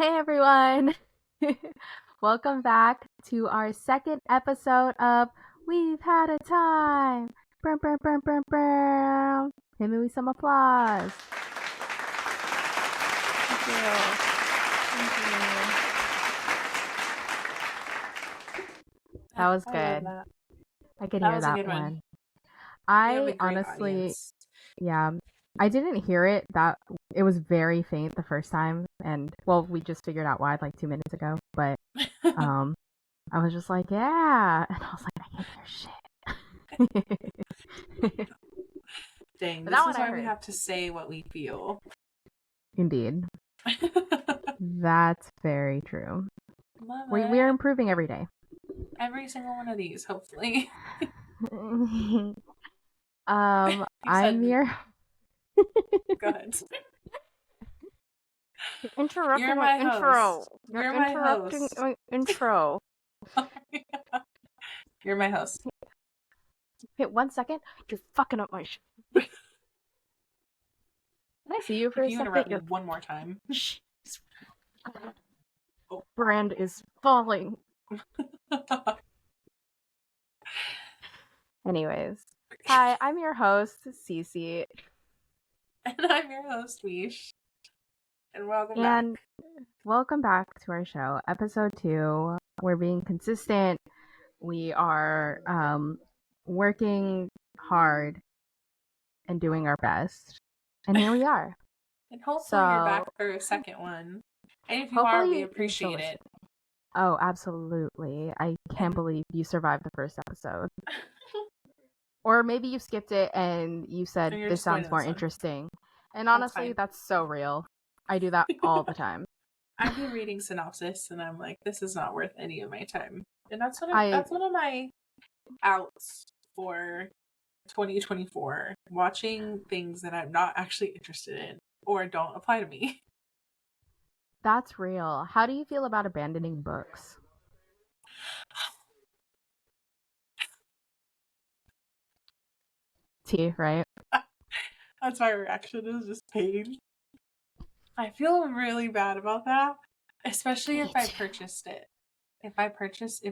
Hey everyone! Welcome back to our second episode of We've Had a Time! Brum, brum, brum, brum, brum. Give me some applause. Thank you. That was I love good. that. I could That hear was a that good one. one. We have I a great honestly, audience. yeah, I didn't hear it. That it was very faint the first time, and well, we just figured out why like 2 minutes ago. But um, I was just like, yeah, and I was like, I can't hear shit. Dang, But that this one is I why we heard. have to say what we feel. Indeed. That's very true. Love We are it. improving every day. Every single one of these, hopefully. You I'm said, your go ahead. You're interrupting You're my my intro. host. You're You're my interrupting host. my intro. You're my host. Wait, 1 second. You're fucking up my shit. Can I see you for If a you second? interrupt me one more time. Oh. Brand is falling. Anyways. Hi, I'm your host, Cece. And I'm your host, Wish. And welcome And back. welcome back to our show, episode 2. We're being consistent. We are working hard and doing our best. And here we are. And hopefully So you're back for a second one. And if you are, hopefully we you still appreciate listen. it. Oh, absolutely. I can't believe you survived the first episode. Or maybe you skipped it and you said, And you're this just going sounds to more this one. interesting. And honestly, that's so real. I do that all the time. I'd be reading synopsis and I'm like, this is not worth any of my time. And that's one of my outs for 2024. Watching things that I'm not actually interested in or don't apply to me. That's real. How do you feel about abandoning books? T, right? That's my reaction, is just pain. I feel really bad about that. Especially if I purchased it. If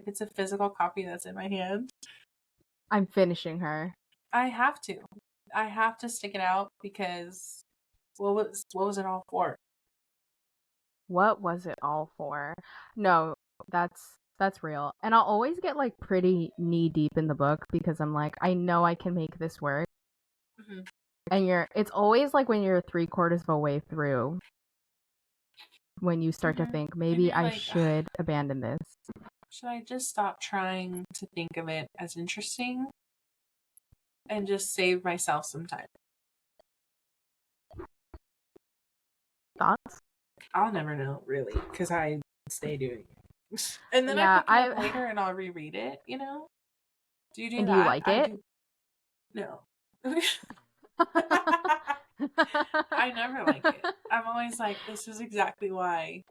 it's a physical copy that's in my hand. I'm finishing her. I have to stick it out because what was it all for? What was it all for? No, that's real. And I'll always get like pretty knee deep in the book because I'm like, I know I can make this work. Mm-hmm. And it's always like when you're 3/4 of a way through when you start to think maybe I should abandon this. Should I just stop trying to think of it as interesting and just save myself some time? Thoughts? I'll never know, really, because I stay doing it. And then Yeah, I pick it up later and I'll reread it, Do you do and that? do you like it? Do. No. I never like it. I'm always like, this is exactly why.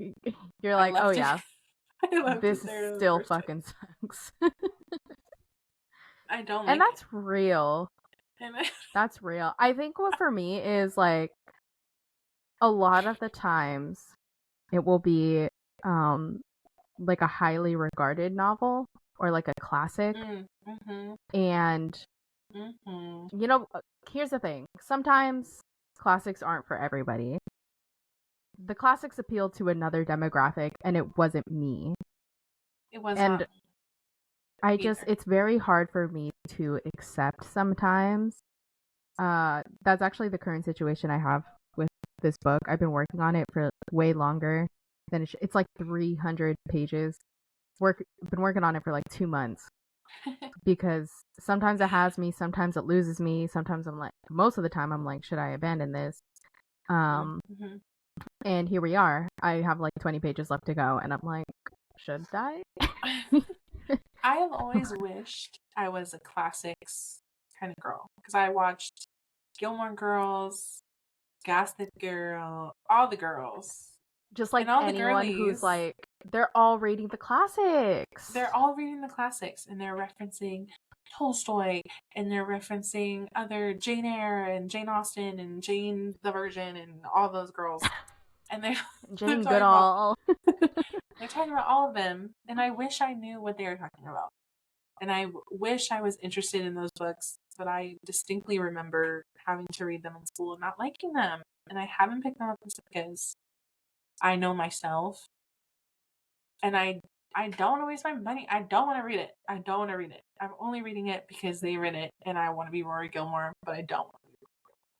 You're like, oh yeah, this still fucking sucks. I don't like and that's real. And That's real. I think what for me is like a lot of the times it will be like a highly regarded novel or like a classic. And here's the thing. Sometimes classics aren't for everybody. The classics appeal to another demographic and it wasn't me. It was and not. I just it's very hard for me to accept sometimes. That's actually the current situation I have with this book. I've been working on it for way longer than it's like 300 pages. Been working on it for like 2 months because sometimes it has me, sometimes it loses me, sometimes I'm like, most of the time I'm like, should I abandon this? And here we are. I have like 20 pages left to go, and I'm like, should I? I have always wished I was a classics kind of girl because I watched Gilmore Girls, Gossip Girl, all the girls. Just like all anyone who's like, they're all reading the classics. They're all reading the classics, and they're referencing Tolstoy, and they're referencing other Jane Eyre and Jane Austen and Jane the Virgin and all those girls. And they're Jane Goodall. They're talking about all of them, and I wish I knew what they were talking about. And I wish I was interested in those books, but I distinctly remember having to read them in school and not liking them. And I haven't picked them up because I know myself, and I don't want to waste my money. I don't want to read it. I don't want to read it. I'm only reading it because they read it, and I want to be Rory Gilmore, but I don't.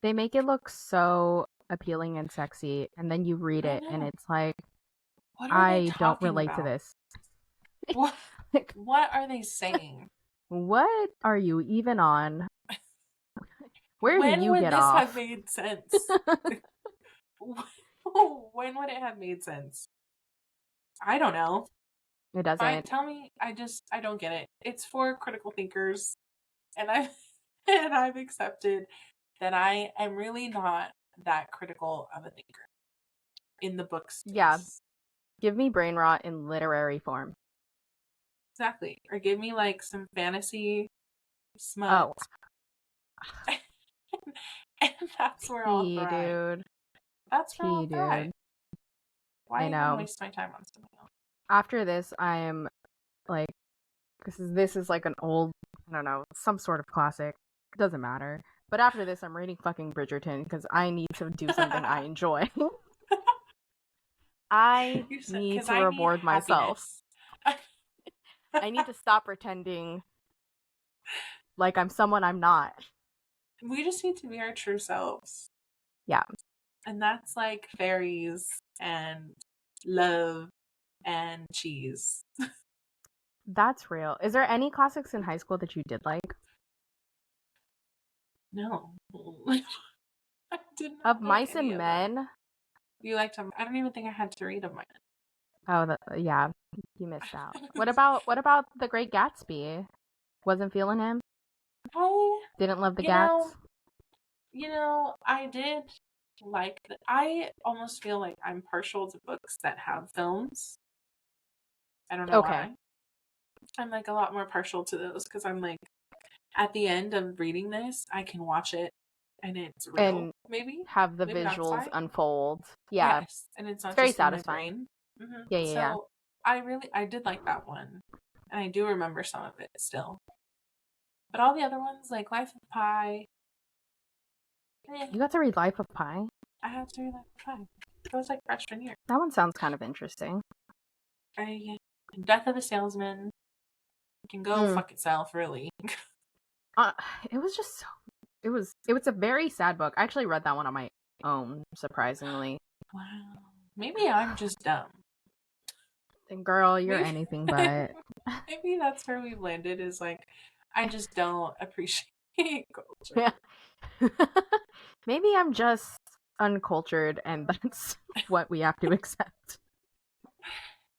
They make it look so appealing and sexy, and then you read it, and it's like, what are they I don't talking relate to about? this. What are they saying? What are you even on? Where do When you would get this off? have made sense? When would it have made sense? I don't know. It doesn't. Tell me. I don't get it. It's for critical thinkers, and I and I've accepted that I am really not that critical of a thinker in the book space. Yeah. Give me brain rot in literary form. Exactly. Or give me like some fantasy smut. Oh. And that's where I'll thrive. Dude. That's where I'll thrive. Dude. Why even waste my time on something else? After this, I am like, this is like an old, I don't know, some sort of classic. It doesn't matter. But after this, I'm reading fucking Bridgerton because I need to do something I enjoy. I need to reward myself. I need to stop pretending like I'm someone I'm not. We just need to be our true selves. Yeah. And that's like fairies and love and cheese. That's real. Is there any classics in high school that you did like? No. I didn't. Of Mice and Men? You liked them. I don't even think I had to read them. Oh, yeah. You missed out. What about The Great Gatsby? Wasn't feeling him? I didn't love the Gats? I did like I almost feel like I'm partial to books that have films. I don't know why. I'm like a lot more partial to those because I'm like, at the end of reading this, I can watch it and it's real. And maybe have the visuals unfold. Yeah. Yes, and it's not very just satisfying. In my brain. Yeah. So I did like that one, and I do remember some of it still. But all the other ones, like Life of Pi. You got to read Life of Pi? I had to read Life of Pi. It was like freshman year. That one sounds kind of interesting. Death of a Salesman. It can go fuck itself, really. It was just so. It was a very sad book. I actually read that one on my own, surprisingly. Wow. Maybe I'm just dumb. Girl, you're anything but. Maybe that's where we've landed, is like, I just don't appreciate culture. Yeah. Maybe I'm just uncultured, and that's what we have to accept.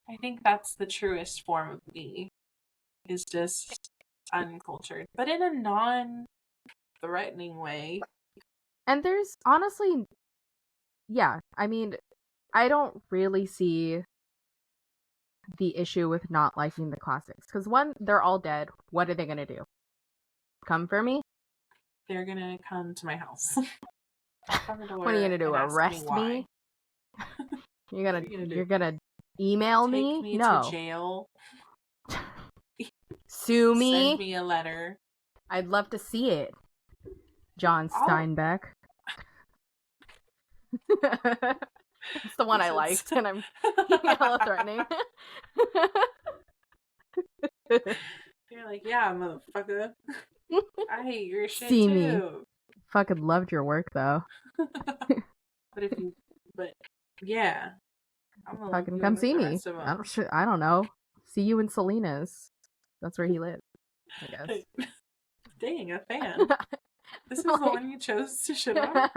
I think that's the truest form of me, is just uncultured, but in a non-threatening way. And there's honestly, yeah, I mean, I don't really see the issue with not liking the classics. Because one, they're all dead. What are they going to do? Come for me? They're going to come to my house. What are you going to do? Arrest me? You're gonna email me? Take me no. to jail. Sue me? Send me a letter. I'd love to see it. John Steinbeck. It's the one I liked, and I'm hella threatening. You're like, yeah, motherfucker. I hate your shit see too. Me. Fucking loved your work though. but yeah, I'm gonna fucking come see me. I don't know. See you in Salinas. That's where he lives, I guess. Dang, a fan. This is the one you chose to shit on?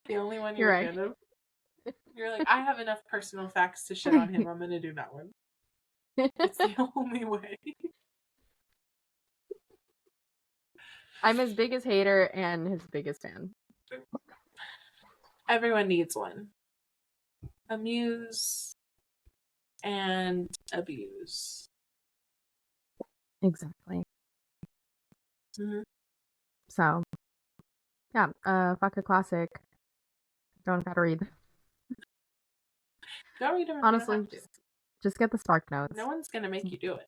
The only one you're right. Fan of? You're like, I have enough personal facts to shit on him. I'm gonna do that one. It's the only way. I'm his biggest hater and his biggest fan. Everyone needs one. Amuse and abuse. Exactly. Mm-hmm. So, yeah, fuck a classic. Don't gotta read. Don't read them if Honestly, you don't have to. Just get the Spark Notes. No one's gonna make you do it.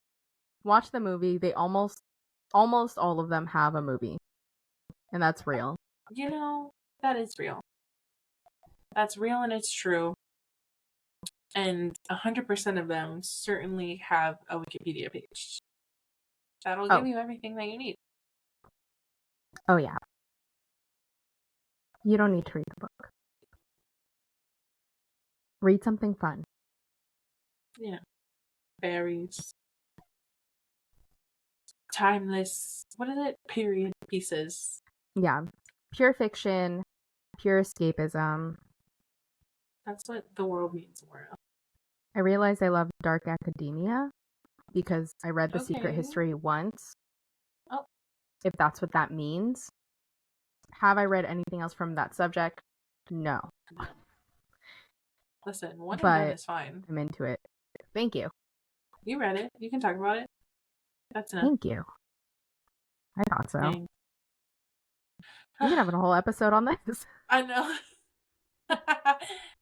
Watch the movie. They almost all of them have a movie, and that's real. You know, that is real. That's real and it's true. And 100% of them certainly have a Wikipedia page. That'll give you everything that you need. Oh, yeah. You don't need to read the book. Read something fun. Yeah. Berries. Timeless. What is it? Period pieces. Yeah. Pure fiction. Pure escapism. That's what the world needs more of. I realized I love dark academia because I read The Secret History once. Oh. If that's what that means. Have I read anything else from that subject? No. Listen, one and done is fine. I'm into it. Thank you. You read it. You can talk about it. That's enough. Thank you. I thought so. Dang. We can have a whole episode on this. I know.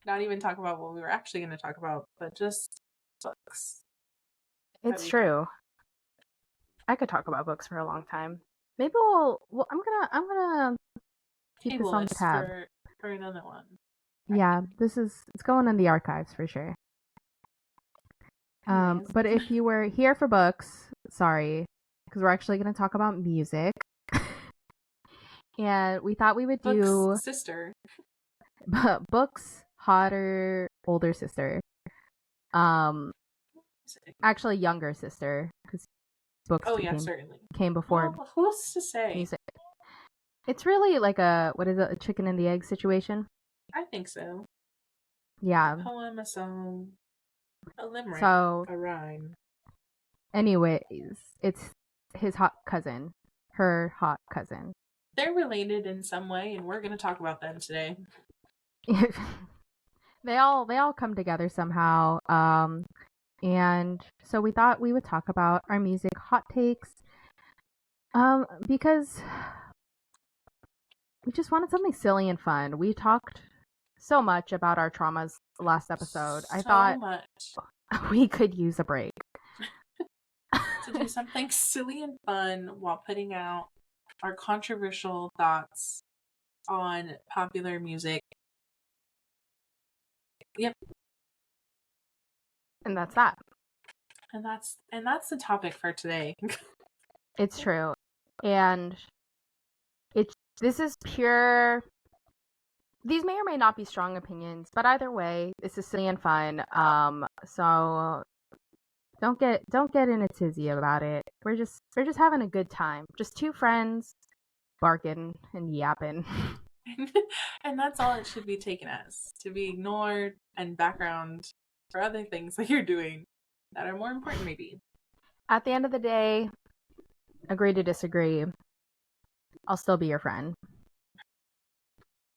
Not even talk about what we were actually going to talk about, but just books. It's true. I could talk about books for a long time. Maybe I'm gonna keep this on the tab for another one. Yeah, it's going in the archives for sure. But if you were here for books, sorry, because we're actually going to talk about music. And we thought we would do sister. Books, hotter, older sister. Actually younger sister, because books came before. Well, who's to say? Music. It's really like a chicken and the egg situation? I think so. Yeah. A poem, a song, a limerick, a rhyme. Anyways, it's his hot cousin. Her hot cousin. They're related in some way, and we're going to talk about them today. They all come together somehow. And so we thought we would talk about our music hot takes. Because we just wanted something silly and fun. We talked so much about our traumas last episode. I thought we could use a break. To do something silly and fun while putting out our controversial thoughts on popular music. Yep. And that's that. And that's the topic for today. It's true. And this is pure. These may or may not be strong opinions, but either way, this is silly and fun. So don't get in a tizzy about it. We're just having a good time. Just two friends barking and yapping. And that's all it should be taken as, to be ignored and background for other things that you're doing that are more important maybe. At the end of the day, agree to disagree. I'll still be your friend.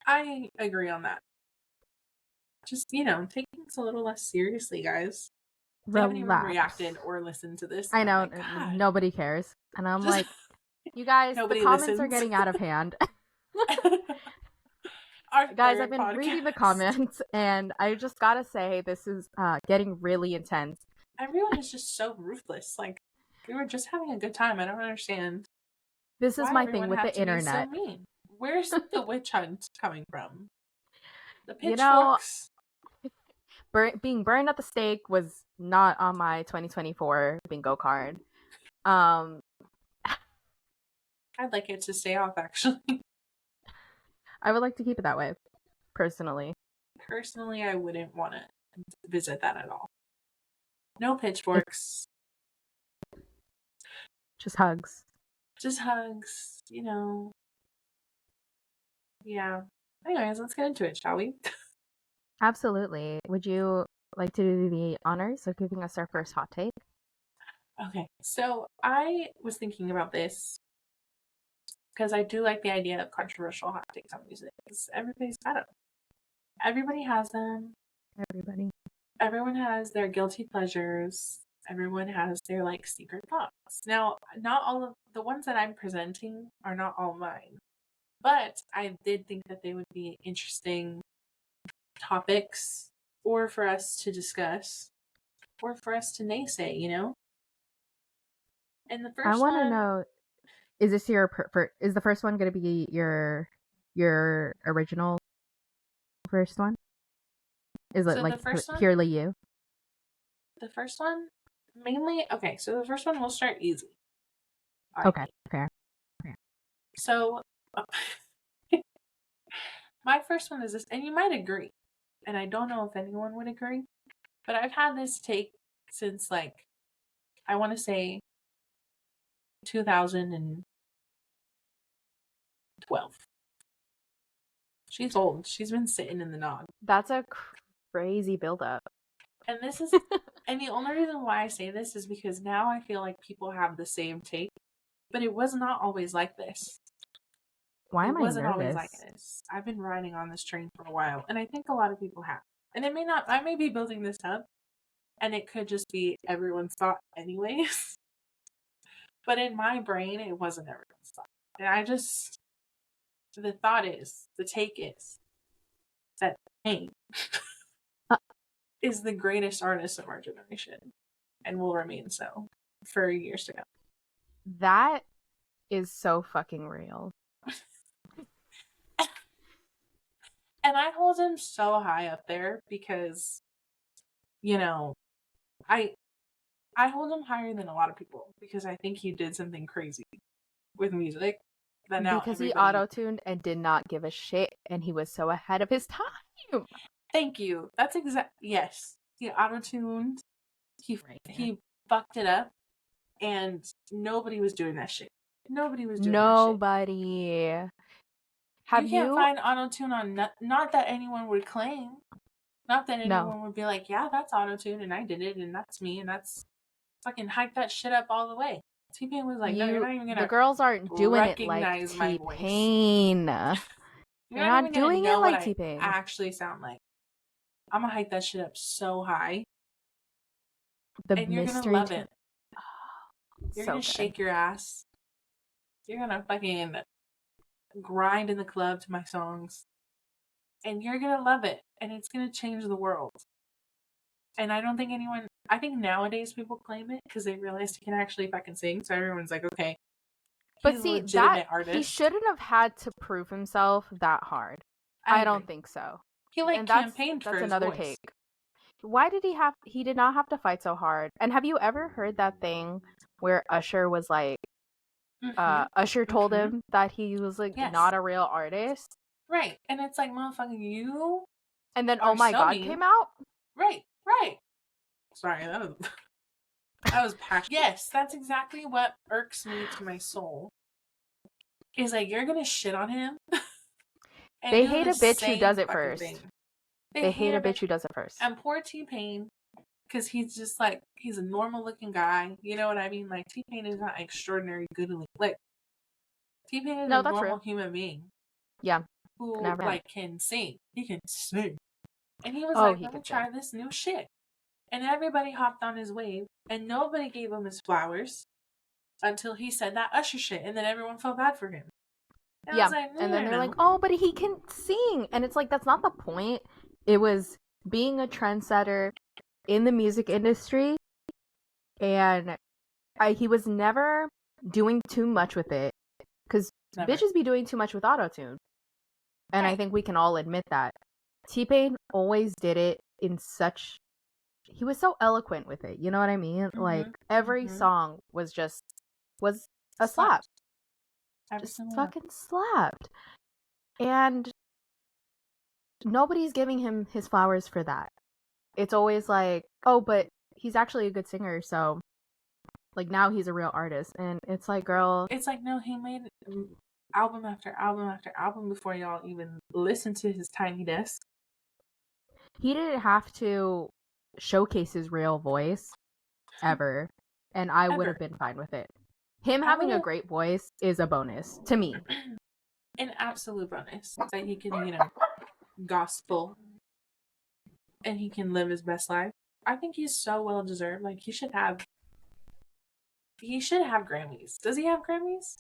I agree on that. Just, take things a little less seriously, guys. If you haven't even reacted or listened to this. I know, nobody cares. And I'm like, you guys, the comments are getting out of hand. Guys, I've been reading the comments, and I just gotta say, this is getting really intense. Everyone is just so ruthless. Like, we were just having a good time. I don't understand. This is my thing with the internet. So mean. Where's the witch hunt coming from? The pitchforks. Being burned at the stake was not on my 2024 bingo card. I'd like it to stay off, actually. I would like to keep it that way, personally. Personally, I wouldn't want to visit that at all. No pitchforks. Just hugs. Yeah. Anyways, let's get into it, shall we? Absolutely. Would you like to do the honors of giving us our first hot take? Okay, so I was thinking about this because I do like the idea of controversial hot takes on music. Everybody's got them. Everybody has them. Everyone has their guilty pleasures. Everyone has their secret thoughts. Now, not all of the ones that I'm presenting are not all mine, but I did think that they would be interesting topics or for us to discuss, or for us to naysay, you know? And the I first want to one, know, is this your is the first one going to be your original first one? Is it so like purely you? the first one, mainly, okay, so the first one will start easy. Okay, fair. So, my first one is this, and you might agree, and I don't know if anyone would agree, but I've had this take since, like, I want to say 2012. She's old. She's been sitting in the nog. That's a crazy buildup. And this is, and the only reason why I say this is because now I feel like people have the same take, but it was not always like this. Why am I wasn't always nervous? like this. I've been riding on this train for a while, and I think a lot of people have. And it may not, I may be building this up, and it could just be everyone's thought anyways. But in my brain, it wasn't everyone's thought. And the thought is, the take is, that Pain is the greatest artist of our generation and will remain so for years to come. That is so fucking real. And I hold him so high up there because, you know, I hold him higher than a lot of people because I think he did something crazy with music that now because everybody... he auto-tuned and did not give a shit, and he was so ahead of his time. Thank you. That's yes. He auto-tuned. He fucked it up, and nobody was doing that shit. Nobody was doing Nobody. that shit. You can't find auto-tune on not that anyone would claim. Not that anyone would be like, yeah, that's auto-tune, and I did it, and that's me, and that's fucking hype that shit up all the way. T-Pain was like, no, you're not even gonna... The girls aren't doing it like T-Pain. You're not even doing it like T-Pain. I actually sound like. I'm gonna hype that shit up so high. And you're gonna love it. You're gonna shake your ass. You're gonna fucking grind in the club to my songs. And you're gonna love it. And it's gonna change the world. And I don't think I think nowadays people claim it because they realize he can actually fucking sing. So everyone's like, okay. But see, a legitimate artist. He shouldn't have had to prove himself that hard. I don't think so. He campaigned for his another voice. take. Why did he did not have to fight so hard? And have you ever heard that thing where Usher was like, Usher told him that he was like not a real artist? Right. And it's like, motherfucking you. And then Oh My God came out? Right. Sorry, that was passionate. Yes, that's exactly what irks me to my soul. Is like, you're gonna shit on him. They hate a bitch who does it first. They hate a bitch who does it first. And poor T-Pain, because he's just like, he's a normal looking guy. You know what I mean? Like, T-Pain is not extraordinary good looking. Like, T-Pain is a normal human being. Yeah. Who, like, can sing. He can sing. And he was like, let me try this new shit. And everybody hopped on his wave, and nobody gave him his flowers until he said that Usher shit, and then everyone felt bad for him. And I was like, and then they're like, oh, but he can sing. And it's like, that's not the point. It was being a trendsetter in the music industry, and he was never doing too much with it, because bitches be doing too much with autotune. And I think we can all admit that. T-Pain always did it in such... He was so eloquent with it, you know what I mean? Like, every song was a slap. Just fucking slapped. And nobody's giving him his flowers for that. It's always like, oh, but he's actually a good singer, so like now he's a real artist. And it's like, girl, it's like, no, he made album after album after album before y'all even listened to his tiny desk. He didn't have to showcase his real voice ever, and I would have been fine with it. Him having a great voice is a bonus to me. An absolute bonus that he can, gospel and he can live his best life. I think he's so well deserved. Like, he should have Grammys. Does he have Grammys?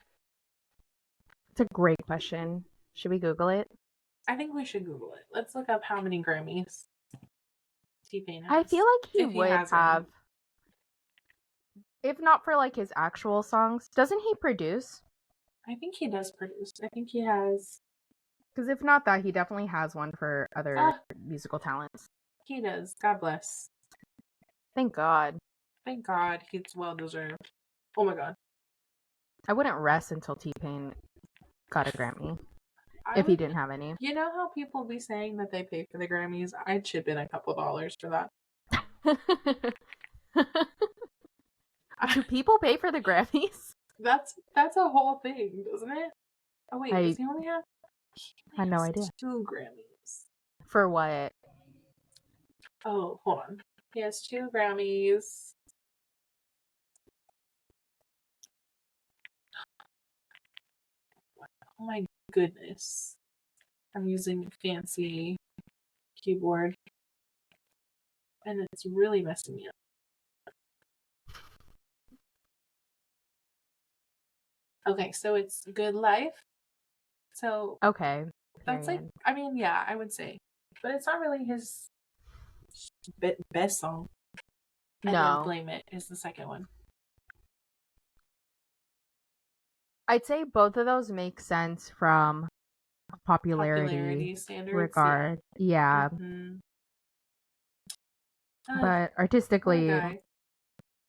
It's a great question. Should we Google it? I think we should Google it. Let's look up how many Grammys T-Pain has. I feel like he if would he have, if not for like his actual songs. Doesn't he produce? I think he does produce. I think he has. Because if not that, he definitely has one for other musical talents. He does. God bless. Thank God. Thank God. It's well deserved. Oh my God. I wouldn't rest until T-Pain got a Grammy. If he didn't have any. You know how people be saying that they pay for the Grammys? I'd chip in a couple dollars for that. Do people pay for the Grammys? That's a whole thing, doesn't it? Oh wait, does he only have? I had no idea. 2 Grammys. For what? Oh, hold on. He has 2 Grammys. Oh my goodness. I'm using a fancy keyboard. And it's really messing me up. Okay, so it's Good Life. So okay, that's like, I mean, yeah, I would say, but it's not really his best song. And then Blame It is the second one. I'd say both of those make sense from popularity standards regard. Yeah. Mm-hmm. But artistically,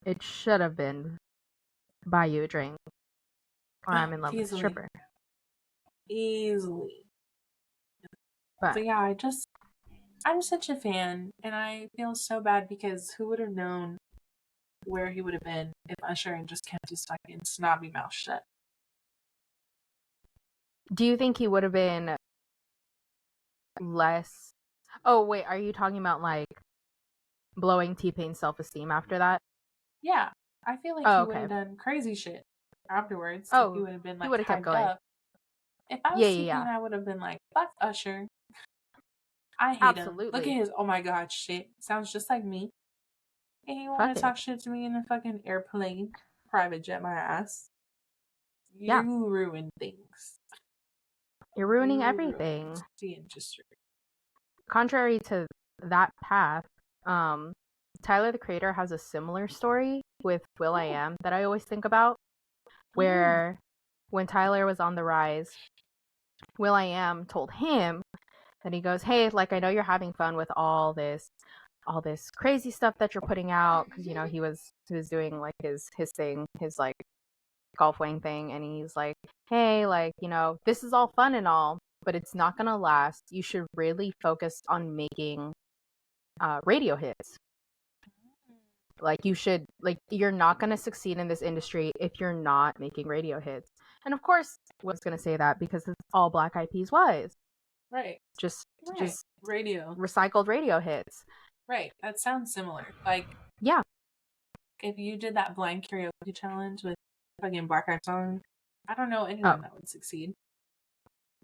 it should have been Buy You a Drink or I'm in love with a stripper. Easily. But yeah, I'm such a fan, and I feel so bad because who would have known where he would have been if Usher had just kept his fucking snobby mouth shut. Do you think he would have been less? Oh wait, are you talking about like blowing T-Pain's self-esteem after that? Yeah, I feel like he would have done crazy shit afterwards. Oh, he would have been like, he would have kept going. Up. If I was T-Pain, I would have been like, fuck Usher. I hate him. Look at his, oh my God, shit. Sounds just like me. And you want to talk shit to me in a fucking airplane, private jet my ass. You ruin things. You're ruining everything. The industry. Contrary to that path, Tyler the Creator has a similar story with will.i.am that I always think about, where when Tyler was on the rise, will.i.am told him that he goes, hey, like I know you're having fun with all this crazy stuff that you're putting out, because you know he was doing like his thing, his like golf wang thing, and he's like, hey, like, you know, this is all fun and all, but it's not gonna last. You should really focus on making radio hits. Like you should, like, you're not gonna succeed in this industry if you're not making radio hits. And of course, I was gonna say that because it's all Black Eyed Peas was. Right. Just radio. Recycled radio hits. Right. That sounds similar. Like, yeah. If you did that blind karaoke challenge with fucking Black Eyed song, I don't know anyone that would succeed.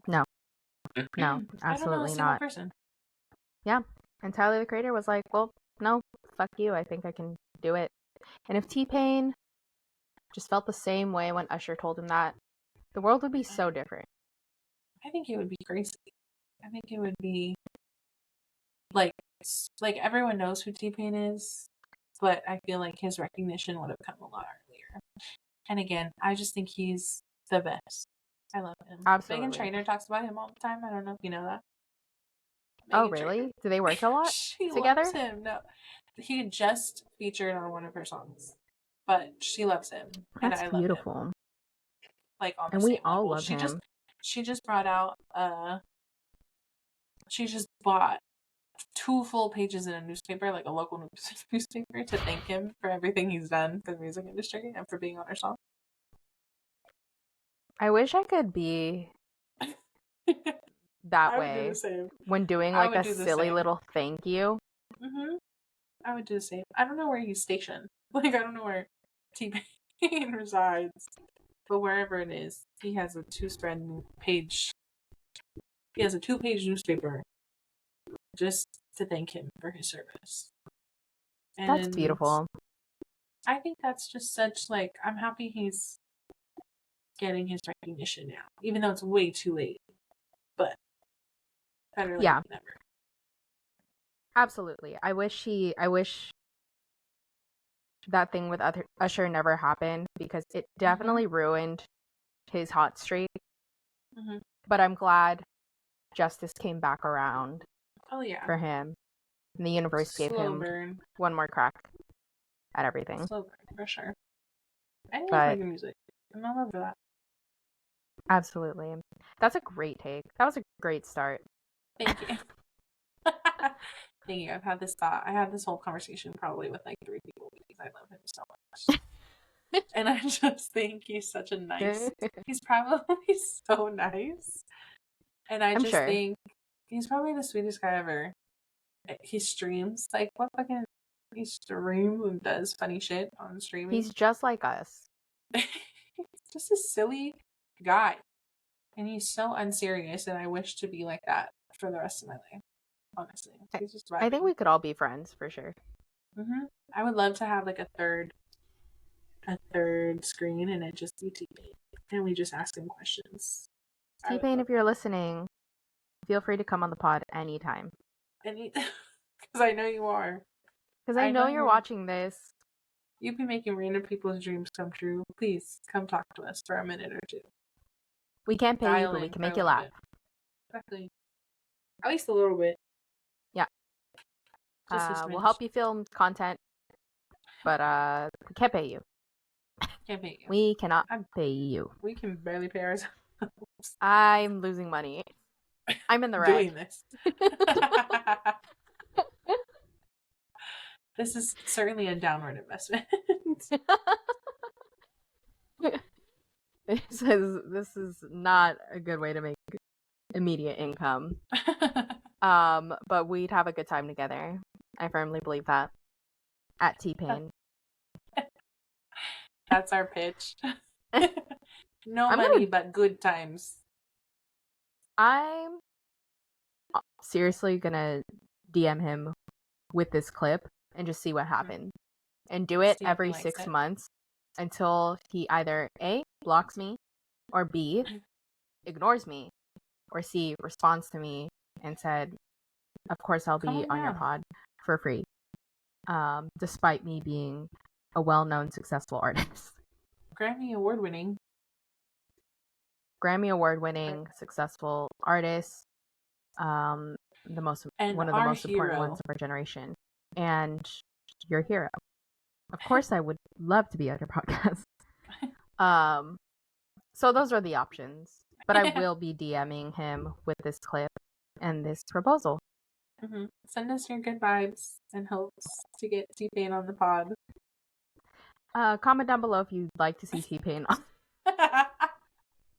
No. No, absolutely I don't know a single not. person. Yeah. And Tyler the Creator was like, well, no, fuck you. I think I can do it. And if T-Pain just felt the same way when Usher told him that, the world would be so different. I think it would be crazy. I think it would be like everyone knows who T-Pain is, but I feel like his recognition would have come a lot earlier. And again, I just think he's the best. I love him. Absolutely. Meghan Trainor talks about him all the time. I don't know if you know that. Meghan really? Trainor. Do they work a lot together? Loves him. No, he just featured on one of her songs, but she loves him. That's and I beautiful. Love him. Like on the and same we all level. love him. She just brought out. She just bought 2 full pages in a newspaper, like a local newspaper, to thank him for everything he's done for the music industry and for being on her song. I wish I could be that way when doing like a silly little thank you. Mm-hmm. I would do the same. I don't know where he's stationed. Like, I don't know where T-Pain resides, but wherever it is, he has a 2-page. He has a 2-page newspaper just to thank him for his service. And that's beautiful. I think that's just such, like, I'm happy he's getting his recognition now, even though it's way too late. But better late than never. Absolutely. I wish that thing with Usher never happened because it definitely ruined his hot streak. Mm-hmm. But I'm glad justice came back around. Oh yeah. For him. And the universe gave him one more crack at everything. Slow burn, for sure. And he's making music. And I love that. Absolutely. That's a great take. That was a great start. Thank you. Thank you. I've had this thought. I had this whole conversation probably with like 3 people because I love him so much. And I just think he's such a nice. He's probably so nice. And I just think he's probably the sweetest guy ever. He streams. Like, what fucking. He streams and does funny shit on streaming. He's just like us. He's just a silly guy. And he's so unserious, and I wish to be like that for the rest of my life. Honestly, he's just vibing. I think we could all be friends for sure. Mm-hmm. I would love to have like a third screen, and it just be T-Pain, and we just ask him questions. T-Pain, if you're listening, feel free to come on the pod anytime. Because I know you are. Because I know you're watching this. You've been making random people's dreams come true. Please come talk to us for a minute or two. We can't pay you, but we can make you laugh. Exactly. At least a little bit. Yeah. We'll help you film content, but we can't pay you. Can't pay you. We cannot pay you. We can barely pay ourselves. I'm losing money. I'm in the red. Doing this. This is certainly a downward investment. This is not a good way to make immediate income. But we'd have a good time together. I firmly believe that. At T-Pain. That's our pitch. No money, but good times. I'm seriously gonna DM him with this clip and just see what happens. And do it every 6 months until he either A, blocks me, or B, ignores me, or C, responds to me and said, of course I'll be on your pod for free. Despite me being a well-known successful artist. Grammy award-winning successful artist, one of the most important ones of our generation, and your hero. Of course, I would love to be on your podcast. So those are the options, but I will be DMing him with this clip and this proposal. Mm-hmm. Send us your good vibes and hopes to get T-Pain on the pod. Comment down below if you'd like to see T-Pain on.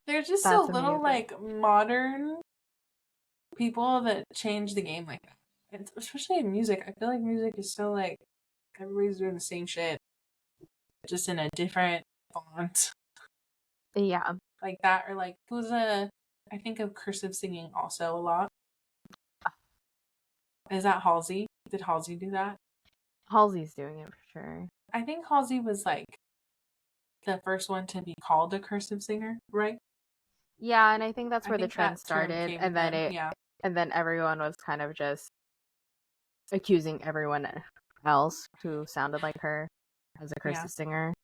There's just so little like modern people that change the game like that. And especially in music. I feel like music is still like everybody's doing the same shit, just in a different font. Yeah. Like that, or like I think of cursive singing also a lot. Is that Halsey? Did Halsey do that? Halsey's doing it for sure. I think Halsey was like the first one to be called a cursive singer, right? Yeah, and I think that's where the trend started, and then and then everyone was kind of just accusing everyone else who sounded like her as a cursive singer.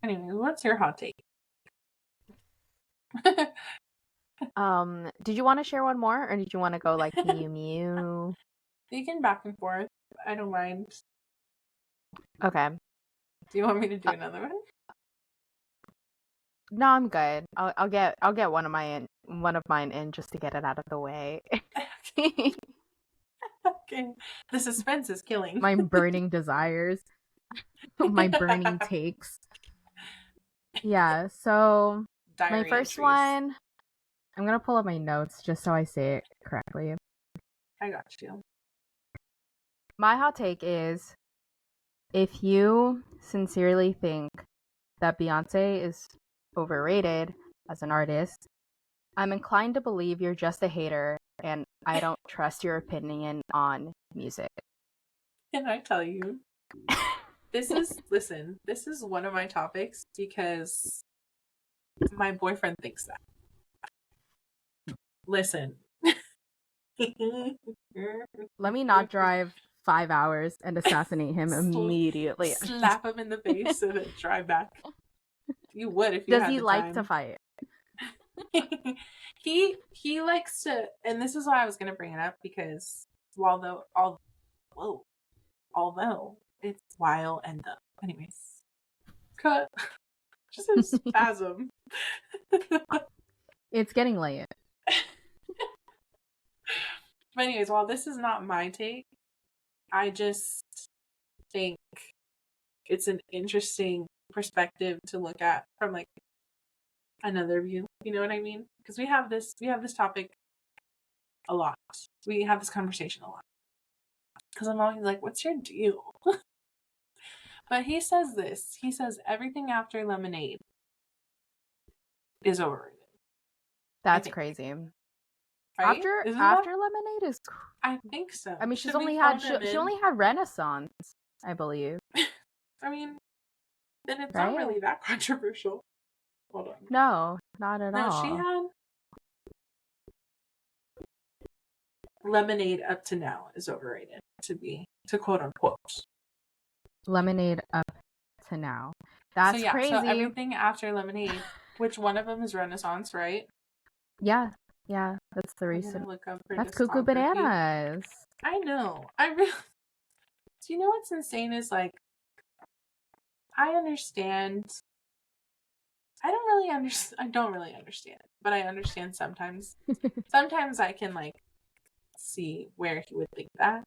Anyway, what's your hot take? Did you want to share one more, or did you want to go like Mew Mew? You can back and forth. I don't mind. Okay. Do you want me to do another one? No, I'm good. I'll get one of mine in just to get it out of the way. Okay. The suspense is killing. My burning desires. My burning takes. Yeah, so my first one, I'm gonna pull up my notes just so I say it correctly. I got you. My hot take is, if you sincerely think that Beyonce is overrated as an artist, I'm inclined to believe you're just a hater and I don't trust your opinion on music. Can I tell you? This is one of my topics because my boyfriend thinks that. Listen, Let me not drive 5 hours and assassinate him immediately. Slap him in the face and then drive back. You would if you Does had he the like time. to fight? He likes to, and this is why I was going to bring it up, because although it's while and the anyways, cut. Just a spasm. It's getting late. But anyways, while this is not my take, I just think it's an interesting perspective to look at from like another view. You know what I mean? Because we have this topic a lot. We have this conversation a lot. Because I'm always like, what's your deal? But he says this. He says everything after Lemonade is overrated. That's crazy. Right? After Lemonade is. I think so. I mean, she only had Renaissance, I believe. I mean, then it's not really that controversial. Hold on. No, not at all. No, she had Lemonade up to now is overrated, to quote unquote. Lemonade up to now. That's crazy. So everything after Lemonade, which one of them is Renaissance, right? Yeah, that's the recent. That's Cuckoo Bananas. I know. Do you know what's insane is like, I understand. I don't really understand, but I understand sometimes. Sometimes I can like see where he would think that.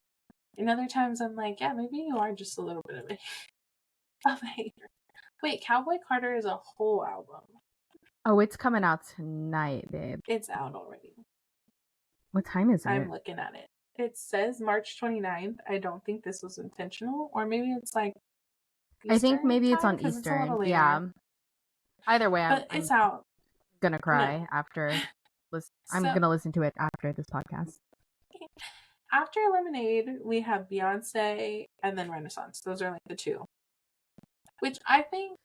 And other times I'm like, yeah, maybe you are just a little bit of a hater. Wait, Cowboy Carter is a whole album. Oh, it's coming out tonight, babe. It's out already. What time is it? I'm looking at it. It says March 29th. I don't think this was intentional. Or maybe it's like Eastern I think maybe it's on Eastern. Yeah. Either way, it's out. I'm gonna cry after. I'm gonna listen to it after this podcast. After Lemonade, we have Beyonce and then Renaissance. Those are like the two. Which I think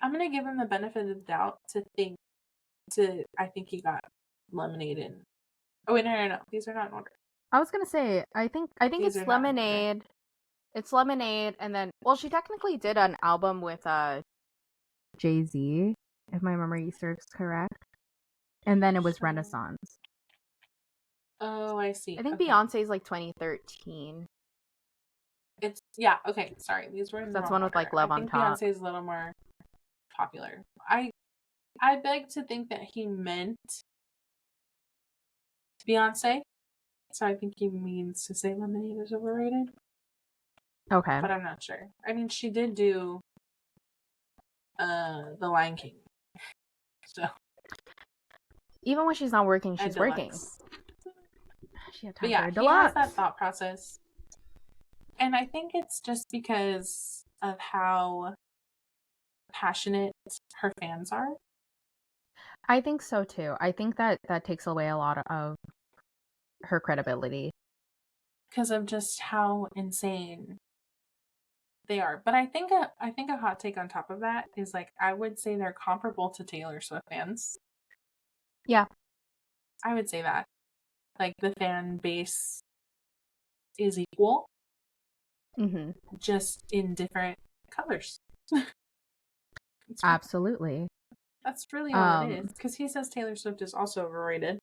I'm gonna give him the benefit of the doubt I think he got Lemonade in. Oh wait, no. These are not in order. I was gonna say, I think it's Lemonade. It's Lemonade, and then she technically did an album with Jay-Z, if my memory serves correct. And then it was Renaissance. Oh, I see. I think Beyonce's like 2013. Okay, sorry. These were in that's one with like Love on Top. Beyonce's a little more popular. I beg to think that he meant Beyonce. So I think he means to say Lemonade is overrated. Okay. But I'm not sure. I mean, she did do The Lion King. So even when she's not working, she's working. She had time for Deluxe. He has that thought process. And I think it's just because of how passionate her fans are. I think so too. I think that takes away a lot of her credibility. Because of just how insane they are. But I think a hot take on top of that is like, I would say they're comparable to Taylor Swift fans. Yeah. I would say that. Like, the fan base is equal. Mm-hmm. Just in different colors. Absolutely. That's really all it is. Because he says Taylor Swift is also overrated.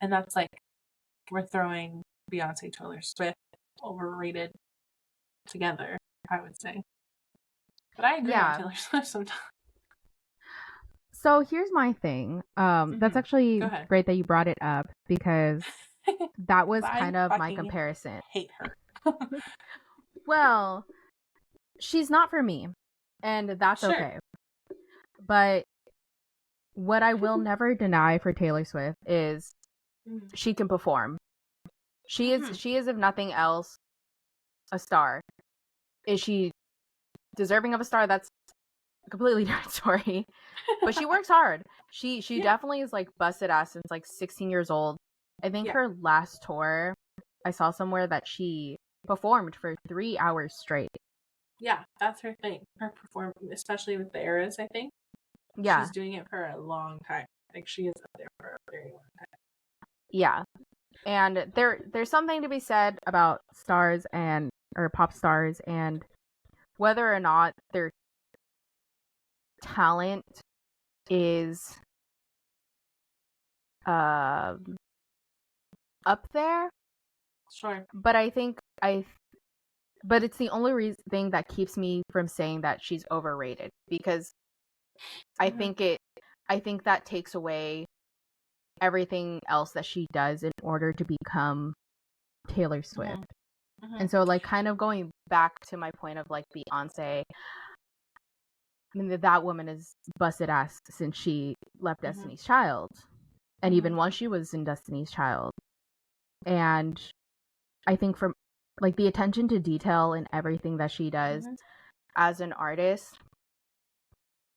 And that's like, we're throwing Beyonce, Taylor Swift, overrated together, I would say. But I agree on Taylor Swift sometimes. So here's my thing. That's actually great that you brought it up, because that was kind of my comparison. Hate her. Well, she's not for me, and that's okay. But what I will never deny for Taylor Swift is she can perform. She is, if nothing else, a star. Is she deserving of a star? That's a completely different story. But she works hard. She definitely is like busted ass since like 16 years old. I think her last tour, I saw somewhere that she performed for 3 hours straight. Yeah, that's her thing. Her performance, especially with the Eras, I think. Yeah. She's doing it for a long time. Like, she is up there for a very long time. Yeah. And there's something to be said about stars and or pop stars and whether or not their talent is up there. Sure. But but it's the only thing that keeps me from saying that she's overrated because I think that takes away everything else that she does in order to become Taylor Swift. And so like kind of going back to my point of like Beyonce, I mean that woman is busted ass since she left Destiny's Child. And even while she was in Destiny's Child. And I think from like the attention to detail in everything that she does as an artist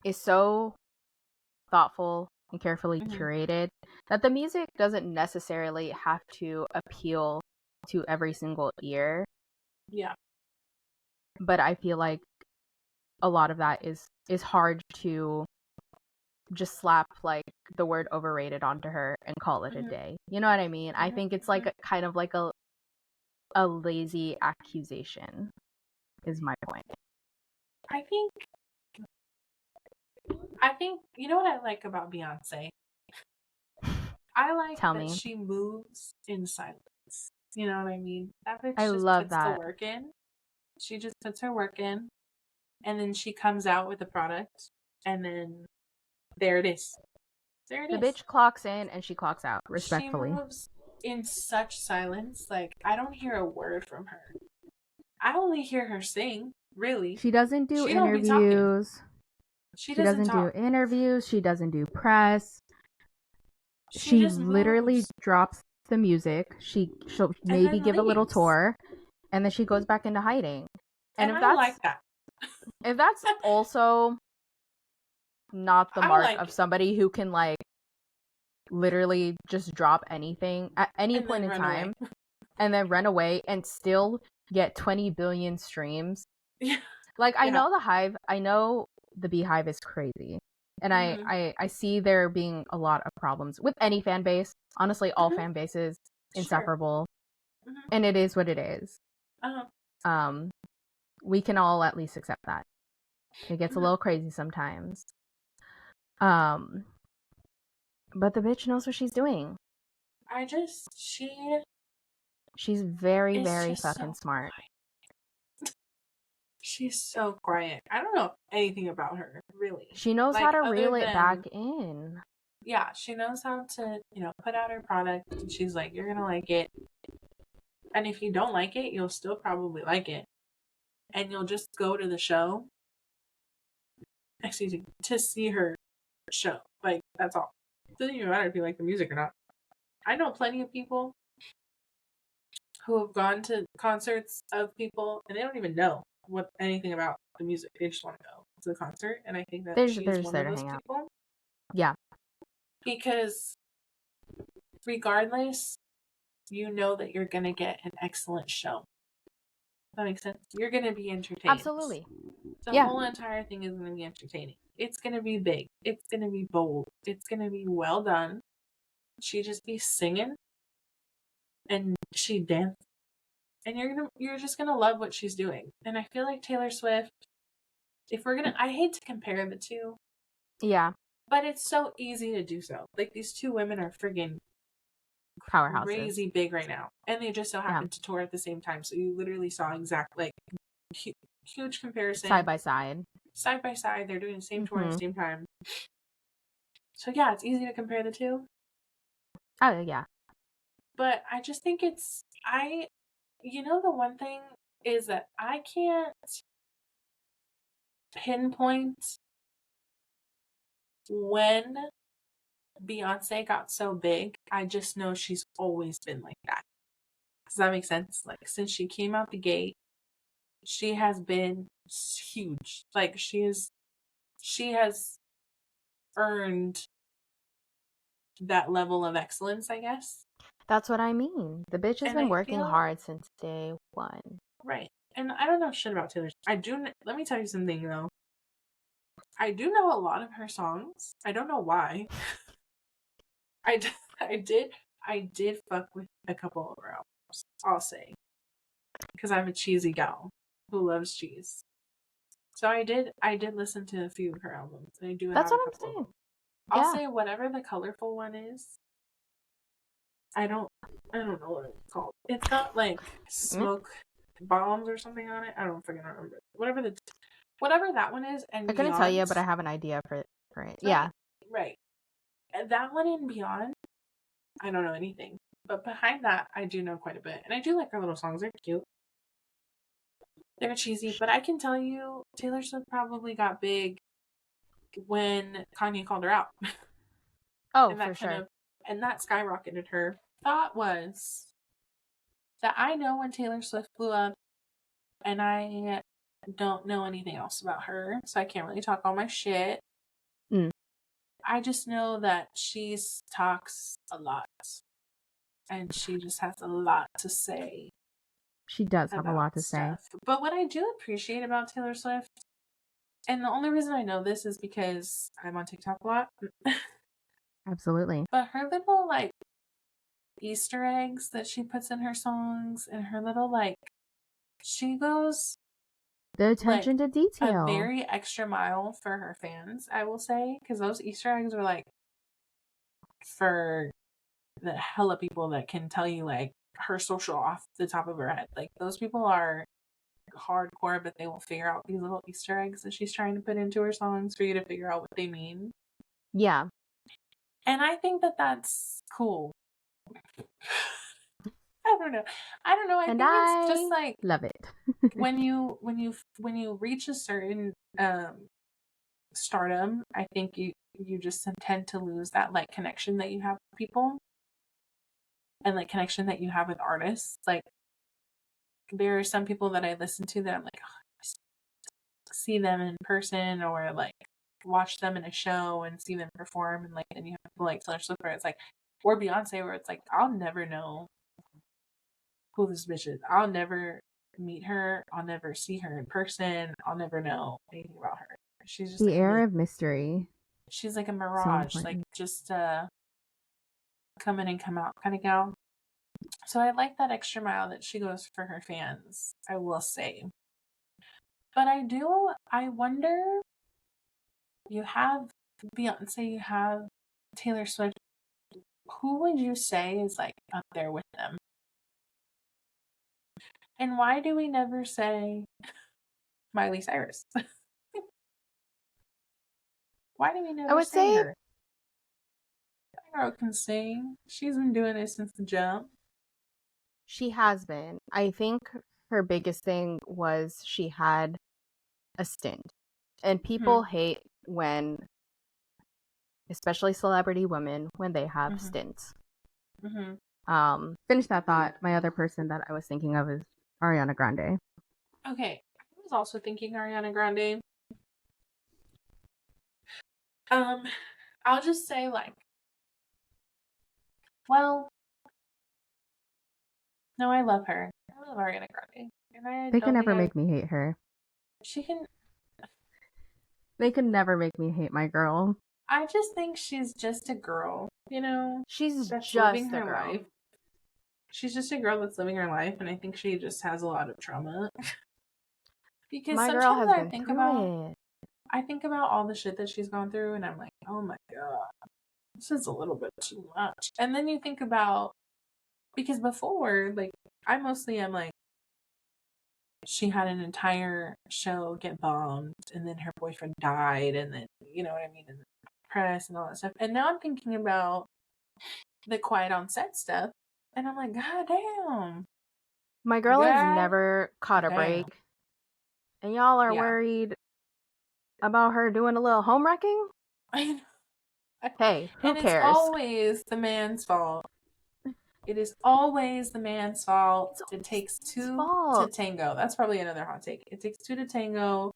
is so thoughtful and carefully curated that the music doesn't necessarily have to appeal to every single ear. Yeah. But I feel like a lot of that is hard to just slap like the word overrated onto her and call it a day. You know what I mean? I think it's like kind of like a lazy accusation is my point. I think you know what I like about Beyonce? I like Tell that me. she moves in silence. You know what I mean? That bitch I just love puts that. the work in. She just puts her work in, and then she comes out with the product, and then there it is. There it is. The bitch clocks in and she clocks out, respectfully. She moves in such silence. Like, I don't hear a word from her. I only hear her sing, really. She doesn't do she interviews. Don't be talking. She doesn't do interviews. She doesn't do press. She just literally moves. drops the music. She'll maybe give a little tour, and then she goes back into hiding. And I like that. If that's also not the mark of somebody who can like literally just drop anything at any point in time and then run away and still get 20 billion streams. Like I know the Beehive is crazy. And I see there being a lot of problems with any fan base. Honestly, all fan bases insufferable. And it is what it is. We can all at least accept that. It gets a little crazy sometimes. But the bitch knows what she's doing. She's very, very fucking smart. She's so quiet. I don't know anything about her, really. She knows how to reel it back in. Yeah, she knows how to, put out her product. And she's like, you're gonna like it. And if you don't like it, you'll still probably like it. And you'll just go to the show. Excuse me, to see her show. Like, that's all. It doesn't even matter if you like the music or not. I know plenty of people who have gone to concerts of people and they don't even know anything about the music. They just want to go to the concert. And I think that she's one of those people. Yeah. Because regardless, you know that you're going to get an excellent show. That makes sense? You're going to be entertained. Absolutely. The whole entire thing is going to be entertaining. It's going to be big. It's going to be bold. It's going to be well done. She just be singing and she dance. And you're just going to love what she's doing. And I feel like Taylor Swift, I hate to compare the two. Yeah. But it's so easy to do so. Like, these two women are friggin' powerhouses, crazy big right now, and they just so happen to tour at the same time. So you literally saw huge comparison, side by side. They're doing the same tour at the same time. So yeah, it's easy to compare the two. Oh yeah, but I just think the one thing is that I can't pinpoint when Beyonce got so big. I just know she's always been like that. Does that make sense? Like, since she came out the gate, she has been huge. Like, she has earned that level of excellence, I guess. That's what I mean. The bitch has been working hard since day one. Right. And I don't know shit about Taylor Swift. Let me tell you something, though. I do know a lot of her songs. I don't know why. I did I did fuck with a couple of her albums, I'll say. Because I'm a cheesy gal who loves cheese. So I did listen to a few of her albums. And I do That's have a what I'm couple of saying. them. I'll Yeah. say whatever the colorful one is. I don't know what it's called. It's got like smoke bombs or something on it. I don't freaking remember. Whatever that one is and I couldn't tell you, Beyond. but I have an idea for it. Right. Yeah. Right. And that one and Beyond, I don't know anything. But behind that, I do know quite a bit. And I do like her little songs. They're cute. They're cheesy. But I can tell you, Taylor Swift probably got big when Kanye called her out. Oh, and that for sure. And that skyrocketed her. Thought was that I know when Taylor Swift blew up, and I don't know anything else about her, so I can't really talk all my shit. I just know that she talks a lot, and she just has a lot to say. She does have a lot to say. But what I do appreciate about Taylor Swift, and the only reason I know this is because I'm on TikTok a lot. Absolutely. But her little, like, Easter eggs that she puts in her songs, and her little, like, she goes the attention to detail, a very extra mile for her fans, I will say, because those Easter eggs are like for the hella people that can tell you like her social off the top of her head. Like those people are hardcore, but they will figure out these little Easter eggs that she's trying to put into her songs for you to figure out what they mean. Yeah. And I think that that's cool. I don't know. I think it's just like love it. when you reach a certain stardom, I think you just tend to lose that like connection that you have with people and like connection that you have with artists. Like there are some people that I listen to that I'm like, oh, I see them in person or like watch them in a show and see them perform, and like then you have people like Taylor Swift where it's like, or Beyonce where it's like I'll never know who this bitch is. I'll never meet her. I'll never see her in person. I'll never know anything about her. She's just the like air of mystery. She's like a mirage, So like just come in and come out kind of gal. So I like that extra mile that she goes for her fans, I will say. But I wonder, you have Beyonce, you have Taylor Swift. Who would you say is like up there with them? And why do we never say Miley Cyrus? Why do we never say her? That girl can sing. She's been doing it since the jump. She has been. I think her biggest thing was she had a stint. And people hate when, especially celebrity women, when they have stints. Finish that thought. My other person that I was thinking of is Ariana Grande. Okay. I was also thinking Ariana Grande. I'll just say like, well, no, I love her. I love Ariana Grande. And they can never make me hate her. She can. They can never make me hate my girl. I just think she's just a girl, you know? She's that's just living her girl. life. She's just a girl that's living her life, and I think she just has a lot of trauma. Because my sometimes girl has I been think through about it. I think about all the shit that she's gone through, and I'm like, oh my god, this is a little bit too much. And then you think about, because before, like, I mostly am like, she had an entire show get bombed, and then her boyfriend died, and then, you know what I mean, and the press and all that stuff. And now I'm thinking about the quiet on set stuff, and I'm like, god damn. My girl has never caught a break. And y'all are worried about her doing a little home wrecking? Hey, who cares? It's always the man's fault. It is always the man's fault. It takes two to tango. That's probably another hot take. It takes two to tango.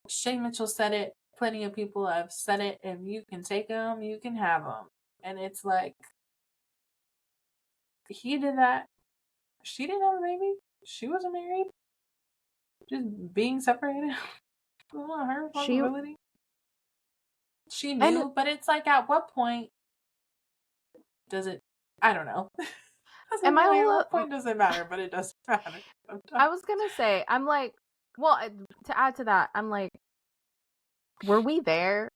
Shay Mitchell said it. Plenty of people have said it. If you can take them, you can have them. And it's like, he did that. She didn't have a baby. She wasn't married. Just being separated. It wasn't her responsibility. She knew, but it's like, at what point does it I don't know. Am I At what point does it matter? But it doesn't matter sometimes. I was gonna say, I'm like, well, to add to that, I'm like, were we there?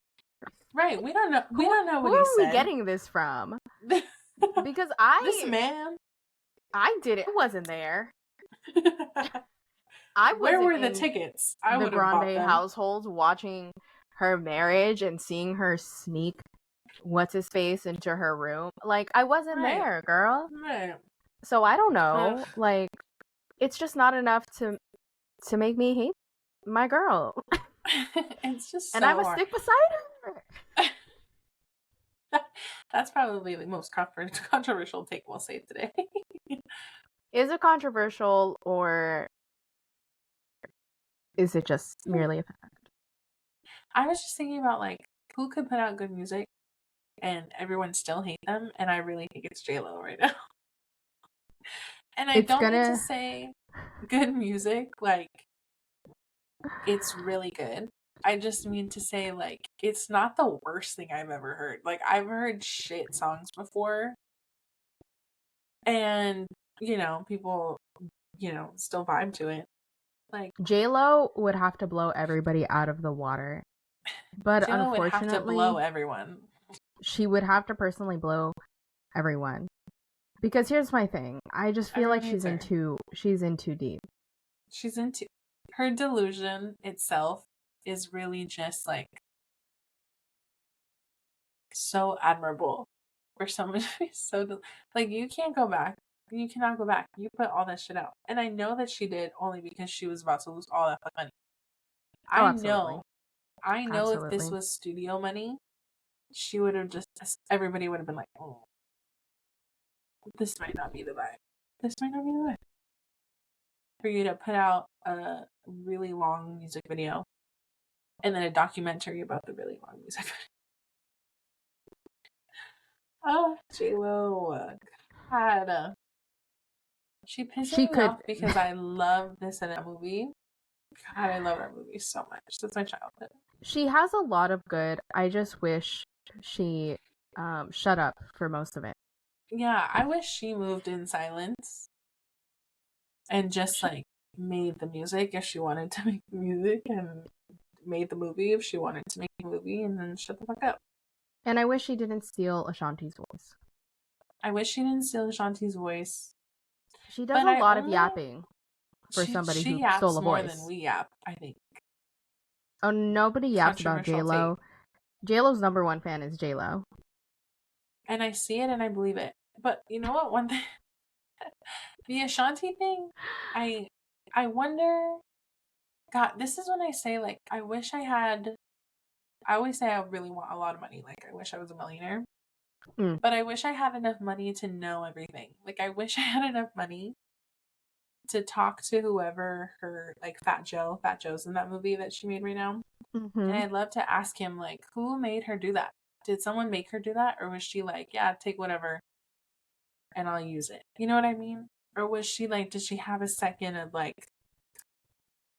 Right. We don't know. We don't know what who he are we said. getting this from? Because this man, I didn't. I wasn't there. Where were the tickets? I would have bought them. household watching her marriage and seeing her sneak what's his face into her room. Like, I wasn't there, girl. Right. So I don't know. Like, it's just not enough to make me hate my girl. It's just and I'm hard. Stick beside her. That's probably the most controversial take we'll say today. Is it controversial, or is it just merely a fact? I was just thinking about, like, who could put out good music and everyone still hate them, and I really think it's J-Lo right now. And I don't mean to say good music, like, it's really good. I just mean to say, like, it's not the worst thing I've ever heard. Like, I've heard shit songs before, and, you know, people, you know, still vibe to it. Like, J-Lo would have to blow everybody out of the water. But J-Lo unfortunately, would have to blow everyone. She would have to personally blow everyone. Because here's my thing. I just feel like she's in too deep. She's into her delusion itself is really just, like, so admirable for someone to be so like, you can't go back. You cannot go back. You put all that shit out. And I know that she did, only because she was about to lose all that money. I know if this was studio money, she would have just, everybody would have been like, oh, this might not be the vibe. This might not be the vibe. For you to put out a really long music video and then a documentary about the really long music video. Oh, J-Lo, God. She pisses me off because I love this in that movie. God, I love that movie so much. That's my childhood. She has a lot of good. I just wish she shut up for most of it. Yeah, I wish she moved in silence and just, like, made the music if she wanted to make the music, and made the movie if she wanted to make the movie, and then shut the fuck up. And I wish she didn't steal Ashanti's voice. I wish she didn't steal Ashanti's voice. She does a lot of yapping for somebody who stole a voice. More than we yap, I think. Oh, nobody yaps about J-Lo. J-Lo's number one fan is J-Lo. And I see it and I believe it. But you know what? One thing, the Ashanti thing, I wonder. God, this is when I say, like, I wish I had. I always say I really want a lot of money. Like, I wish I was a millionaire. But I wish I had enough money to know everything. Like, I wish I had enough money to talk to whoever her, like, Fat Joe's in that movie that she made right now. Mm-hmm. And I'd love to ask him, like, who made her do that? Did someone make her do that? Or was she like, yeah, take whatever and I'll use it? You know what I mean? Or was she like, did she have a second of, like,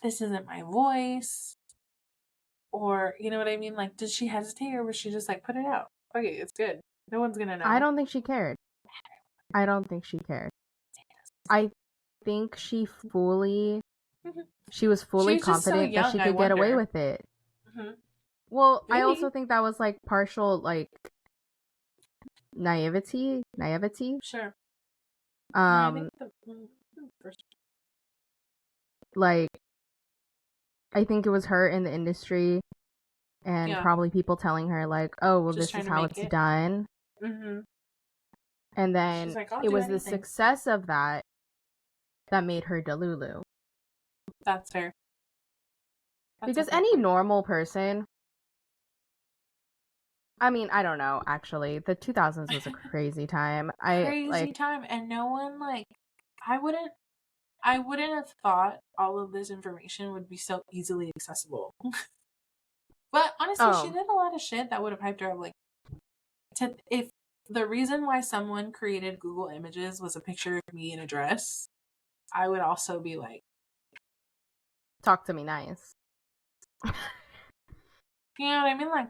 this isn't my voice? Or, you know what I mean? Like, did she hesitate, or was she just like, put it out? Okay, it's good. No one's gonna know. I don't think she cared. I think she was fully confident that she could get away with it. Mm-hmm. Well, maybe. I also think that was, like, partial, like, naivety. Sure. Like, I think it was her in the industry, and probably people telling her, like, oh, well, just this is how it's done. Mm-hmm. And then like, it was the success of that made her Delulu. That's fair. Because any normal person, I mean, I don't know, actually. The 2000s was a crazy time. Time, and no one, like, I wouldn't have thought all of this information would be so easily accessible. But honestly, she did a lot of shit that would have hyped her up. Like, if the reason why someone created Google Images was a picture of me in a dress, I would also be like, talk to me nice. You know what I mean? Like,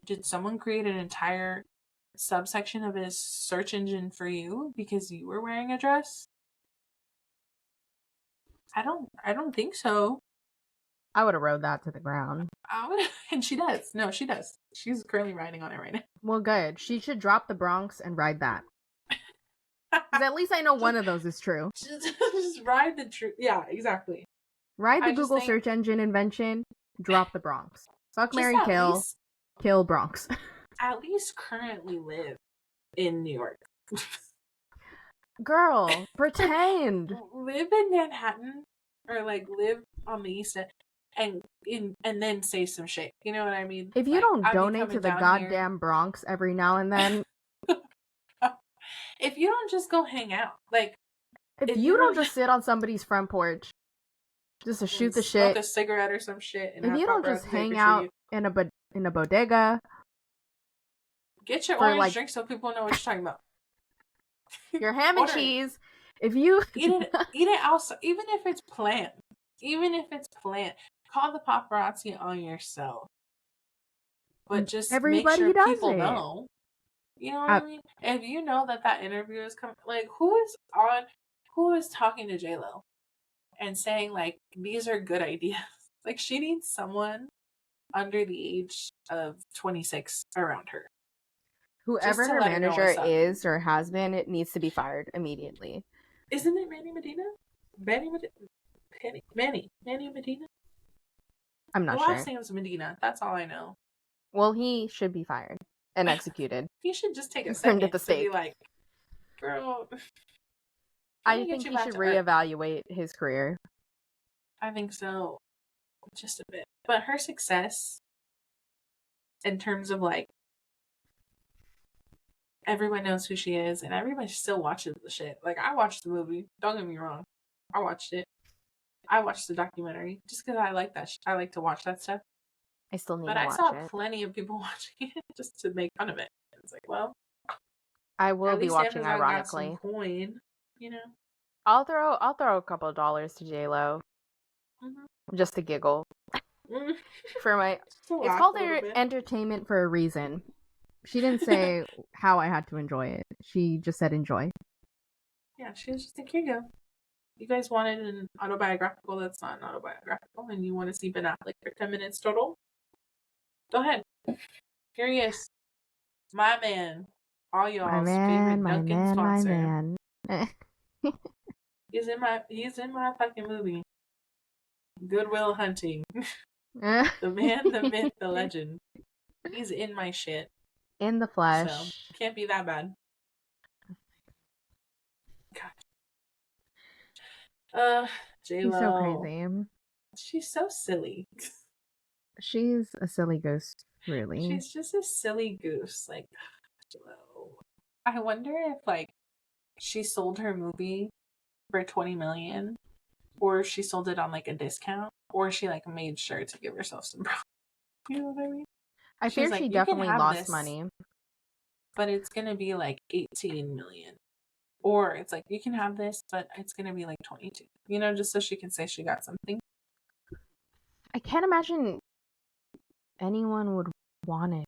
did someone create an entire subsection of his search engine for you because you were wearing a dress? I don't think so. I would have rode that to the ground. And she does. No, she does. She's currently riding on it right now. Well, good. She should drop the Bronx and ride that. Because at least I know one of those is true. Just ride the truth. Yeah, exactly. Ride the Google search engine invention, drop the Bronx. Fuck, marry, kill. Kill Bronx. At least currently live in New York. Girl, pretend. Live in Manhattan or like live on the East End and then say some shit. You know what I mean? If you don't donate to the goddamn Bronx every now and then. If you don't just go hang out. Like if you don't just sit on somebody's front porch just to shoot the shit. Smoke a cigarette or some shit. And if you don't just hang out in a bodega. Get your orange drink so people know what you're talking about. Your ham and cheese. If you eat it outside, even if it's planned. Call the paparazzi on yourself. But just everybody make sure people know. You know what I mean? If you know that interview is coming, like who is talking to J-Lo and saying like these are good ideas? Like she needs someone under the age of 26 around her. Whoever her manager is or has been, it needs to be fired immediately. Isn't it Manny Medina? Manny Medina? I'm not sure. The last name is Medina. That's all I know. Well, he should be fired and executed. He should just take a second to be like, girl. I think he should reevaluate his career. I think so. Just a bit. But her success in terms of like everyone knows who she is, and everybody still watches the shit. Like, I watched the movie. Don't get me wrong. I watched it. I watched the documentary just because I like that. I like to watch that stuff. I still need to watch it. But I saw plenty of people watching it just to make fun of it. It's like, well, I will be watching. Amazon ironically, got some coin, you know. I'll throw a couple of dollars to J-Lo, just to giggle. For my, it's called entertainment for a reason. She didn't say how I had to enjoy it. She just said enjoy. Yeah, she was just like, here you go. You guys wanted an autobiographical that's not an autobiographical, and you want to see Ben Affleck for 10 minutes total? Go ahead. Here he is. My man. All y'all's favorite Dunkin' sponsor. My man. He's in my fucking movie. Good Will Hunting. The man, the myth, the legend. He's in my shit. In the flesh. So, can't be that bad. God. J-Lo. She's so crazy. She's so silly. She's a silly goose, really. She's just a silly goose. Like, J-Lo. I wonder if, like, she sold her movie for $20 million, or she sold it on, like, a discount, or she, like, made sure to give herself some profit. You know what I mean? I fear she definitely lost money. But it's going to be like 18 million. Or it's like, you can have this, but it's going to be like 22. You know, just so she can say she got something. I can't imagine anyone would want it.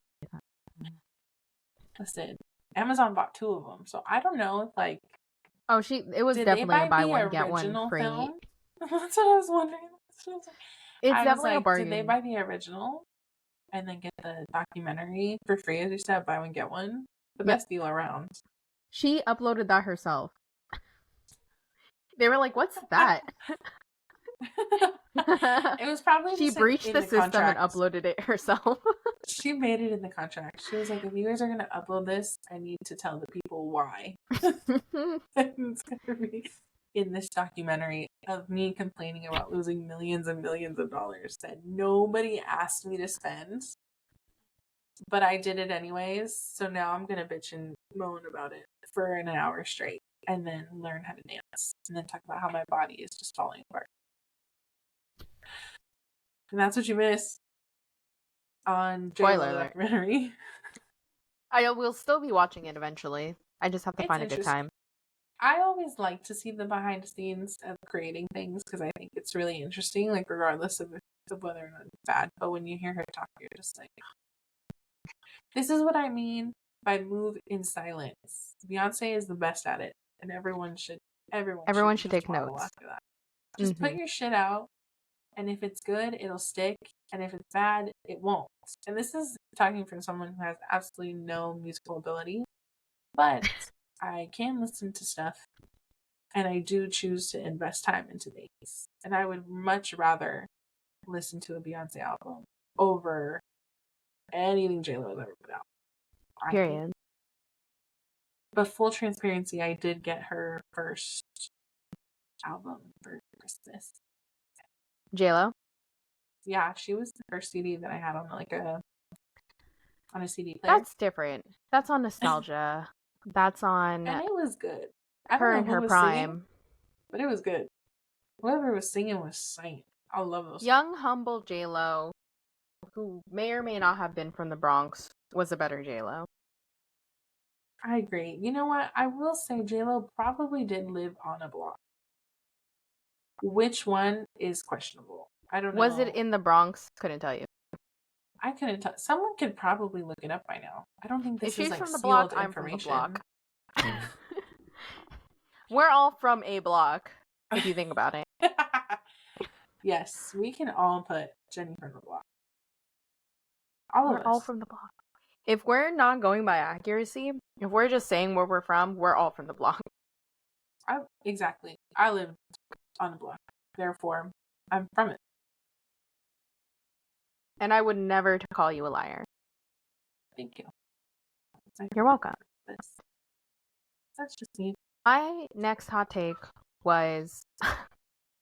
Listen, Amazon bought 2 of them. So I don't know if like... Oh, it was definitely a buy one, get one free. Film? That's what I was wondering. It's definitely a bargain. Did they buy the original and then get the documentary for free? As you said, buy one, get one. The best deal around. She uploaded that herself. They were like, what's that? It was probably she breached the system contract. And uploaded it herself. She made it in the contract. She was like, if you guys are going to upload this, I need to tell the people why. It's going to be in this documentary of me complaining about losing millions and millions of dollars that nobody asked me to spend. But I did it anyways, so now I'm going to bitch and moan about it for an hour straight, and then learn how to dance, and then talk about how my body is just falling apart. And that's what you miss on J-Lo documentary. I will still be watching it eventually. I just have to find a good time. I always like to see the behind the scenes of creating things, because I think it's really interesting, like regardless of whether or not it's bad. But when you hear her talk, you're just like... This is what I mean by Move in Silence. Beyonce is the best at it, and everyone should should take notes after that. Just put your shit out, and if it's good, it'll stick, and if it's bad, it won't. And this is talking from someone who has absolutely no musical ability, but I can listen to stuff, and I do choose to invest time into these. And I would much rather listen to a Beyonce album over anything J-Lo has ever put out. Period. But full transparency, I did get her first album for Christmas. J-Lo? Yeah, she was the first CD that I had on a CD player. That's different. That's on nostalgia. That's on. And it was good. Her in her prime. Singing, but it was good. Whoever was singing was singing. I love those. Young, humble J-Lo, who may or may not have been from the Bronx, was a better J-Lo. I agree. You know what? I will say J-Lo probably did live on a block. Which one is questionable? I don't know. Was it in the Bronx? Couldn't tell you. I couldn't tell. Someone could probably look it up by now. I don't think this is like from the block, I'm from the block. We're all from a block, if you think about it. Yes, we can all put Jenny from the block. We're all from the block. If we're not going by accuracy, if we're just saying where we're from, we're all from the block. Exactly. I live on the block. Therefore, I'm from it. And I would never call you a liar. Thank you. You're welcome. That's just me. My next hot take was...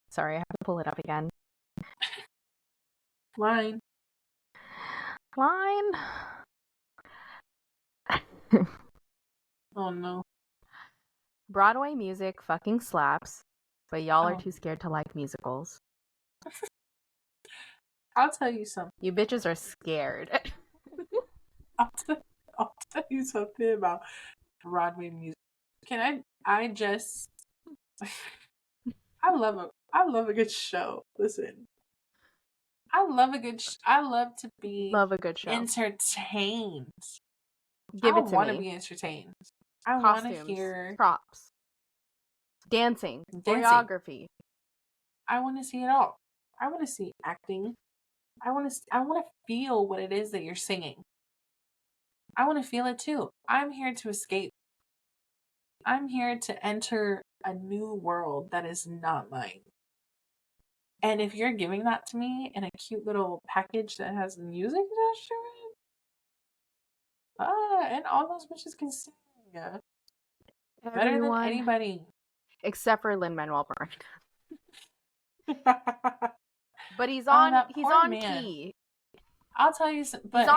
Sorry, I have to pull it up again. Line. Oh no. Broadway music fucking slaps, but y'all are too scared to like musicals. I'll tell you something. You bitches are scared. I'll tell you something about Broadway music. I love a good show. Listen. I love a good to be show. Entertained. Give it to me. I want to be entertained. I want to hear props. Dancing. Choreography. I want to see it all. I want to see acting. I want to feel what it is that you're singing. I want to feel it too. I'm here to escape. I'm here to enter a new world that is not mine. And if you're giving that to me in a cute little package that has music attached to it, and all those bitches can sing. Better than anybody. Except for Lin-Manuel Miranda. But he's on key. I'll tell you, but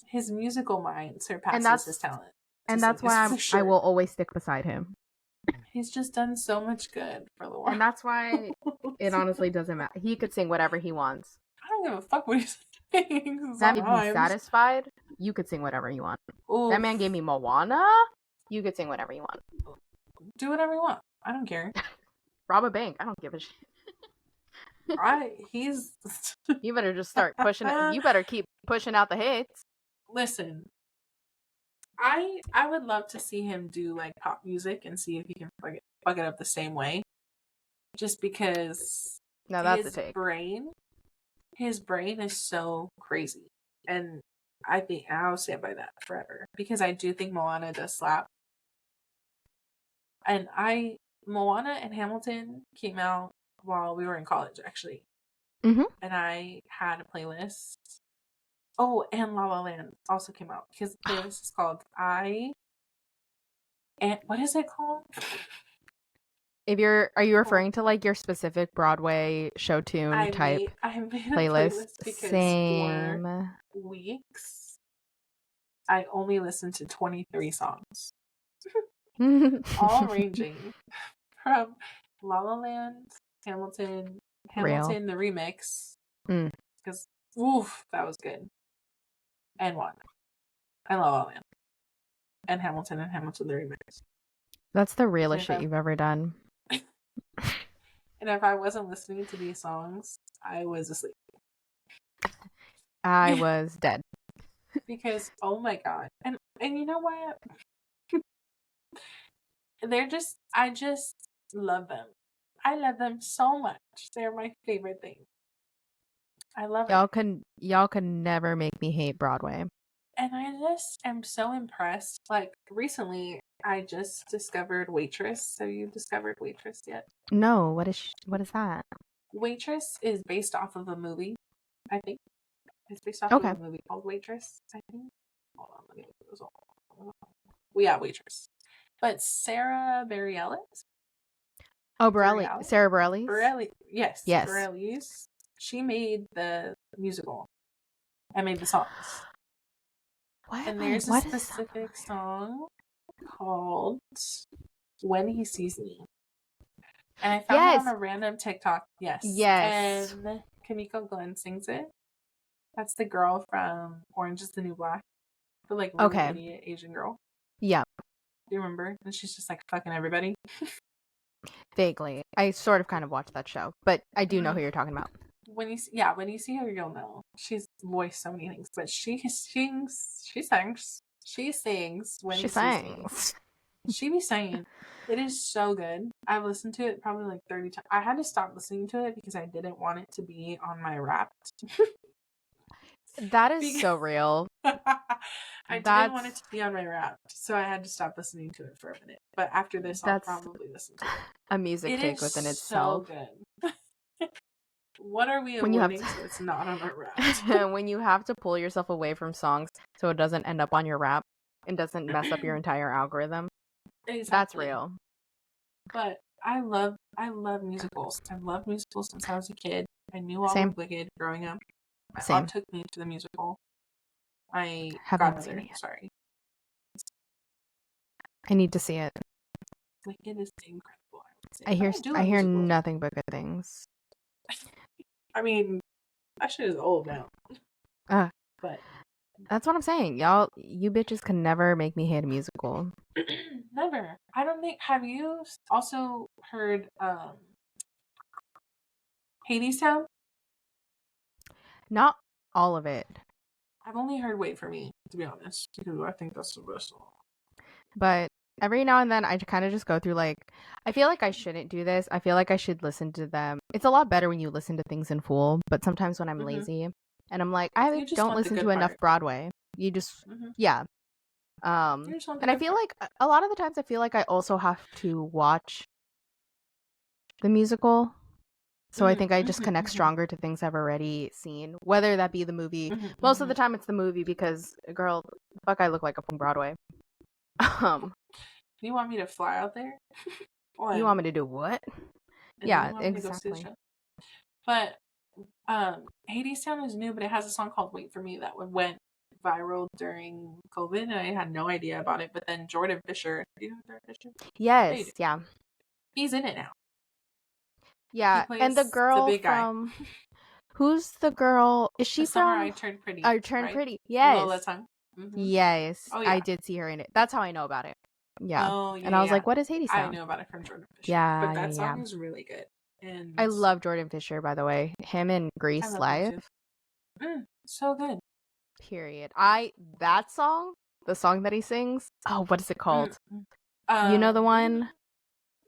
his musical mind surpasses his talent. And that's why I will always stick beside him. He's just done so much good for the world. And that's why it honestly doesn't matter. He could sing whatever he wants. I don't give a fuck what he's saying. That made me satisfied. You could sing whatever you want. Oof. That man gave me Moana. You could sing whatever you want. Do whatever you want. I don't care. Rob a bank. I don't give a shit. You better just start pushing it. You better keep pushing out the hits. Listen, I would love to see him do like pop music and see if he can fuck it up the same way. Just because his brain is so crazy. And I think I'll stand by that forever. Because I do think Moana does slap. And Moana and Hamilton came out while we were in college, actually. Mm-hmm. And I had a playlist. Oh, and La La Land also came out. Because the playlist is called what is it called? Are you referring to like your specific Broadway show tune type I made a playlist? Because Same. For weeks, I only listened to 23 songs. All ranging from La La Land, Hamilton the remix. Because, that was good. And one. And La La Land. And Hamilton the remix. That's the realest shit you've ever done. And if I wasn't listening to these songs, I was asleep. I was dead. because oh my god, and you know what? I just love them. I love them so much. They're my favorite thing. I love it. Y'all can never make me hate Broadway. And I just am so impressed. Like recently, I just discovered Waitress. Have you discovered Waitress yet? No, what is that? Waitress is based off of a movie, I think. It's based off of Okay. a movie called Waitress, I think. Hold on, let me look at those all. Well, yeah, Waitress. But Sarah Bareilles? Oh, Sarah Bareilles? Bareilles, yes, Yes. Bareilles. She made the musical and made the songs. And there's a specific song called When He Sees Me. And I found it on a random TikTok. Yes. And Kimiko Glenn sings it. That's the girl from Orange is the New Black. The like really idiot Asian girl. Yeah. Do you remember? And she's just like fucking everybody. Vaguely. I sort of kind of watched that show, but I do know who you're talking about. When you see her, you'll know. She's voiced so many things, but she sings when he sees me. She be singing. It is so good. I've listened to it probably like 30 times. I had to stop listening to it because I didn't want it to be on my Wrapped. That is so real. I didn't want it to be on my Wrapped, so I had to stop listening to it for a minute. But after this, I'll probably listen to it. A music take within itself. So good. What are we avoiding so it's not on our Wrapped? When you have to pull yourself away from songs so it doesn't end up on your Wrap and doesn't mess up your entire algorithm. Exactly. That's real. But I love musicals. I've loved musicals since I was a kid. I knew all of Wicked growing up. My mom took me to the musical. My godmother, sorry. I need to see it. Wicked is incredible, I would say. I hear nothing but good things. I mean, that shit is old now. But that's what I'm saying. Y'all, you bitches can never make me hate a musical. Never. I don't think. Have you also heard Hadestown? Not all of it. I've only heard Wait For Me, to be honest, because I think that's the best song. But every now and then I kind of just go through like, I feel like I shouldn't do this. I feel like I should listen to them. It's a lot better when you listen to things in full, but sometimes when I'm lazy and I'm like, I don't listen to enough Broadway. You just, yeah. And I feel like a lot of the times I feel like I also have to watch the musical. So I think I just connect stronger to things I've already seen, whether that be the movie. Most of the time it's the movie because, girl, fuck, I look like I'm from Broadway. You want me to fly out there? You want me to do what? Yeah, exactly. But Hadestown is new, but it has a song called Wait For Me that went viral during COVID, and I had no idea about it. But then Jordan Fisher, do you know Jordan Fisher? Yes, yeah. He's in it now. Yeah, and the girl from... Who's the girl? Is she from... Summer I Turned Pretty. I Turned Pretty, yes. Lola Tongue. Yes, oh, yeah. I did see her in it. That's how I know about it. Yeah. Oh, yeah, and I was like, what is Hadestown? I know about it from Jordan Fisher. Yeah, but that song is really good. And I love Jordan Fisher, by the way. Him and Grace Live. So good. Period. That song, the song that he sings, oh, what is it called? You know the one?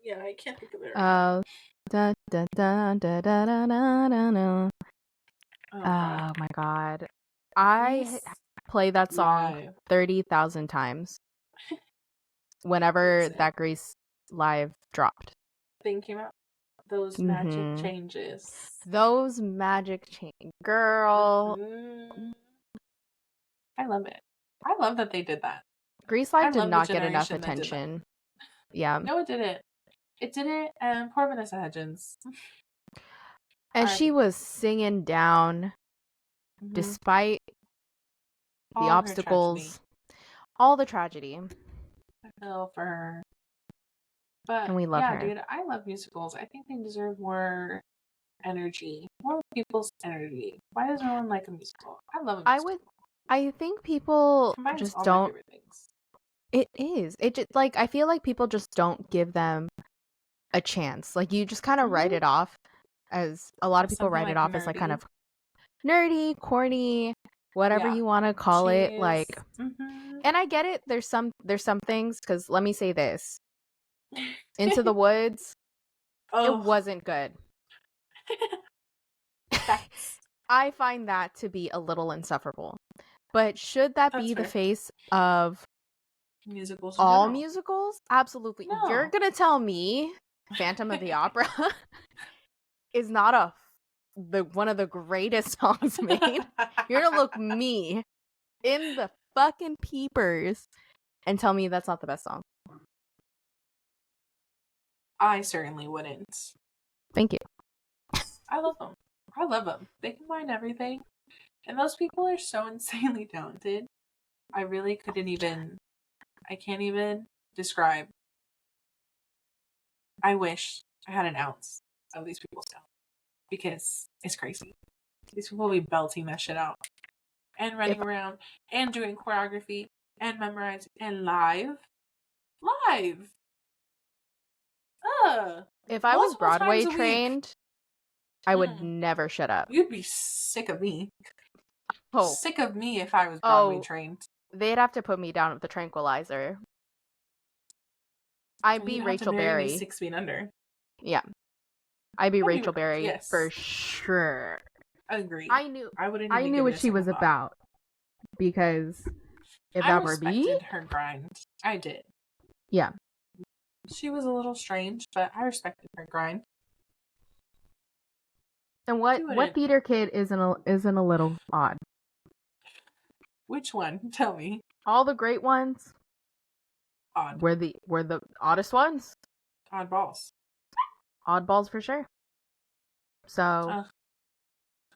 Yeah, I can't think of it right da, da, da, da, da, da, da, da. Oh my god. I play that song 30,000 times whenever that Grace Live dropped. Thing came out. Those magic changes. Those magic changes. Girl. I love it. I love that they did that. Grease Live did not get enough attention. Yeah. No, it didn't. It didn't. And poor Vanessa Hudgens. And she was singing down despite the obstacles. All the tragedy. I feel for her. But and we love her. Dude, I love musicals. I think they deserve more energy. More people's energy. Why does no one like a musical? I love a musical. I think people just don't. It is. It just, like, I feel like people just don't give them a chance. Like, you just kind of write it off as a lot of people write it off as like kind of nerdy, corny. whatever you want to call it. Like, mm-hmm. And I get it. There's some things, because let me say this: Into the Woods, it wasn't good. I find that to be a little insufferable. But should that be the face of musicals? All musicals? Absolutely. No. You're gonna tell me Phantom of the Opera is not one of the greatest songs made? You're gonna look me in the fucking peepers and tell me that's not the best song? I certainly wouldn't. Thank you. I love them. I love them. They combine everything. And those people are so insanely talented. I really I can't even describe. I wish I had an ounce of these people's talent. Because it's crazy. These people will be belting that shit out. And running around. And doing choreography. And memorizing. And live. If I was Broadway trained, I would never shut up. You'd be sick of me. Sick of me if I was Broadway trained. They'd have to put me down with the tranquilizer. I'd be Rachel Berry. 6 feet under. Yeah. I'd be Rachel Berry for sure. Agreed. I knew what she was about, because if that were me, I respected her grind. I did. Yeah. She was a little strange, but I respected her grind. And what theater kid isn't a little odd? Which one? Tell me. All the great ones. Odd. Were the oddest ones. Oddballs. Oddballs for sure. So I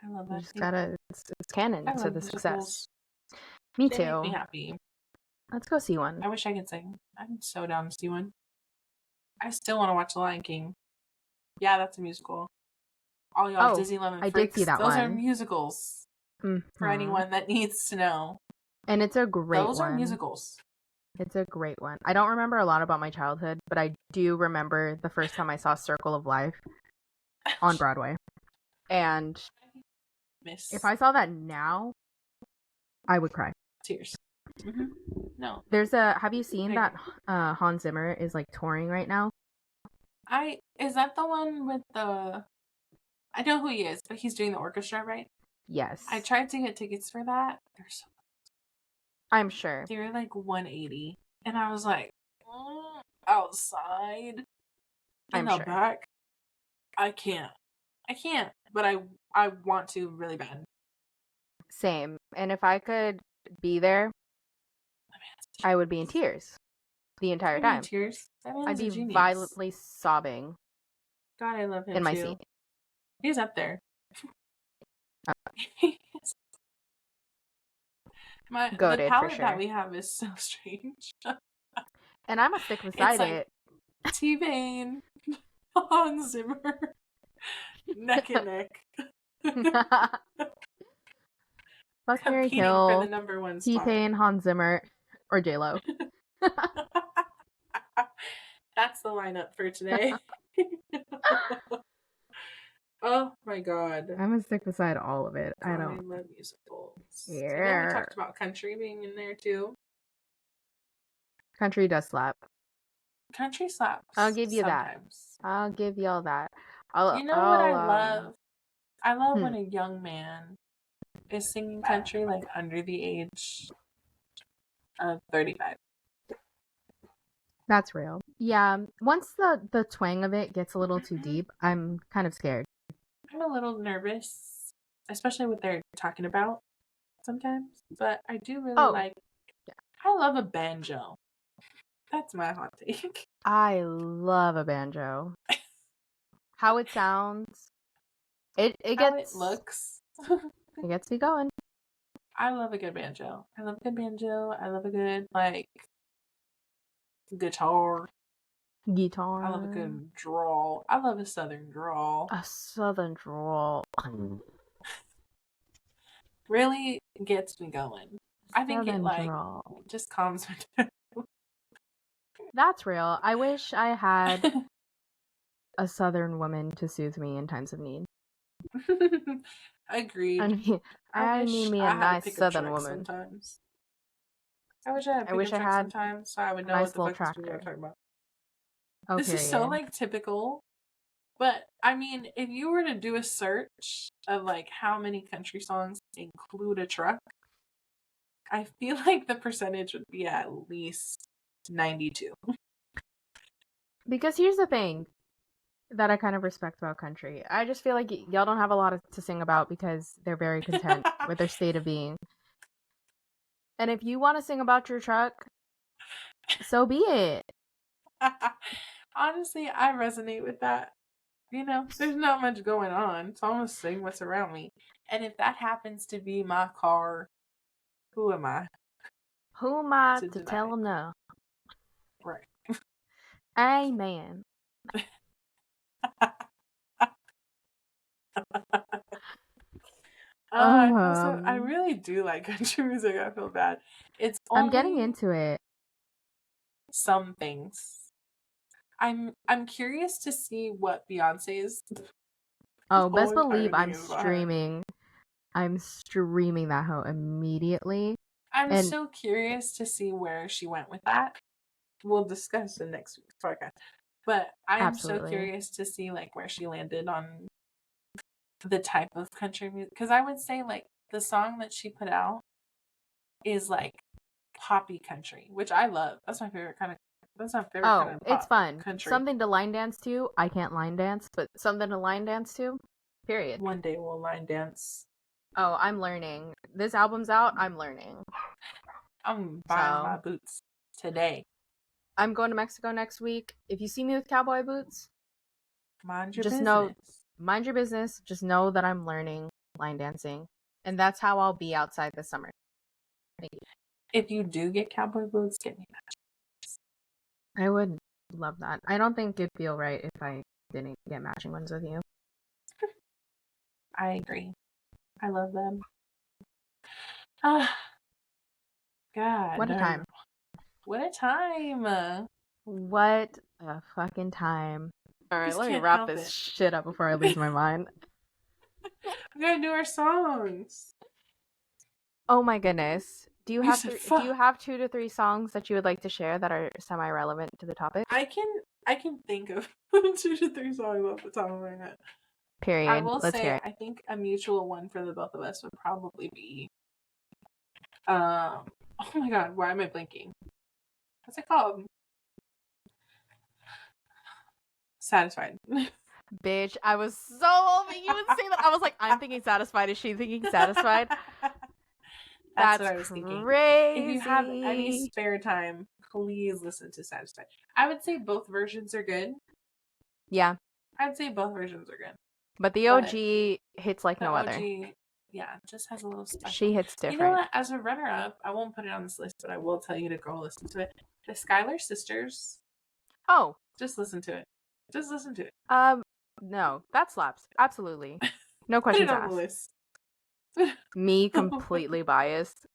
love that. You just gotta. It's canon to the success. Me too. They make me happy. Let's go see one. I wish I could sing. I'm so down to see one. I still want to watch The Lion King. Yeah, that's a musical. All y'all Disney Lemon Freaks. I did see that Those one. are musicals. Mm-hmm. For anyone that needs to know. And it's a great one. Those are musicals. It's a great one. I don't remember a lot about my childhood, but I do remember the first time I saw Circle of Life on Broadway. And if I saw that now, I would cry. Tears. Mm-hmm. No. Have you seen that Hans Zimmer is like touring right now? Is that the one with I know who he is, but he's doing the orchestra, right? Yes. I tried to get tickets for that. They're so I'm sure. They were like $180. And I was like, outside in the back. I can't. But I want to really bad. Same. And if I could be there, I would be in tears the entire time. Tears. I'd be violently sobbing. God, I love him in my seat. He's up there. The palette that we have is so strange. And I'm a stick beside it. T-Bane, Hans Zimmer, neck and neck. Fuck Mary Kill, for the number one spot. T-Pain, Hans Zimmer, or J-Lo. That's the lineup for today. Oh my god. I'm gonna stick beside all of it. God, I love musicals. Yeah. And then we talked about country being in there too. Country does slap. Country slaps. I'll give you sometimes. That. I'll give y'all that. What I love? I love when a young man is singing country like under the age of 35. That's real. Yeah. Once the twang of it gets a little too deep, I'm kind of scared. I'm a little nervous, especially what they're talking about sometimes. But I do really like. Yeah. I love a banjo. That's my hot take. I love a banjo. How it sounds. It gets. How it looks. It gets me going. I love a good banjo. I love a good guitar. I love a good drawl. I love a southern drawl. A southern drawl. Really gets me going. I think it just calms me down. That's real. I wish I had a southern woman to soothe me in times of need. Agreed. I need wish me a I had a nice pickup southern truck woman. sometimes. I wish I had a I wish pickup I truck had sometimes so I would a know nice what the little fuck these people are tractor. talking about. Oh, This is so period. like typical. But I mean, if you were to do a search of like how many country songs include a truck, I feel like the percentage would be at least 92. Because here's the thing that I kind of respect about country. I just feel like y'all don't have a lot to sing about because they're very content with their state of being. And if you want to sing about your truck, so be it. Honestly, I resonate with that. You know, there's not much going on, so I'm gonna sing what's around me. And if that happens to be my car, who am I? Who am I To to deny tell it? them no? Right. Amen. I feel so. I really do like country music. I feel bad. It's I'm getting only into it. some things. I'm curious to see what Beyonce's Oh, whole best entire believe thing is about her. I'm streaming that hoe immediately. I'm And so curious to see where she went with that. We'll discuss in next week's podcast. But I'm so absolutely. curious to see like where she landed on the type of country music. Because I would say like the song that she put out is like poppy country, which I love. That's my favorite kind of. That's my favorite kind of It's pop fun. country. Something to line dance to. I can't line dance, but something to line dance to. Period. One day we'll line dance. Oh, I'm learning. This album's out. I'm learning. I'm buying my boots today. I'm going to Mexico next week. If you see me with cowboy boots, mind your just business. Mind your business. Just know that I'm learning line dancing, and that's how I'll be outside this summer. Thank you. If you do get cowboy boots, get me that. I would love that. I don't think it'd feel right if I didn't get matching ones with you. I agree. I love them. Ah, God. What a time. What a time. What a fucking time. Alright, let me wrap this shit up before I lose my mind. We gotta do our songs. Oh my goodness. Do you have 2 to 3 songs that you would like to share that are semi-relevant to the topic? I can think of 2 to 3 songs off the top of my head. Period. I will Let's say hear it. I think a mutual one for the both of us would probably be oh my god, why am I blinking? What's it called? Satisfied. Bitch, I was so hoping you would say that. I was like, I'm thinking Satisfied. Is she thinking Satisfied? That's what I was thinking. If you have any spare time, please listen to Satisfied. I would say both versions are good. Yeah. I'd say both versions are good. But the OG hits like no other. Yeah, just has a little special. She hits different. You know what? As a runner-up, I won't put it on this list, but I will tell you to go listen to it. The Skylar Sisters. Oh. Just listen to it. Just listen to it. No, that slaps. Absolutely. No questions asked. Put it on the list. Me, completely biased.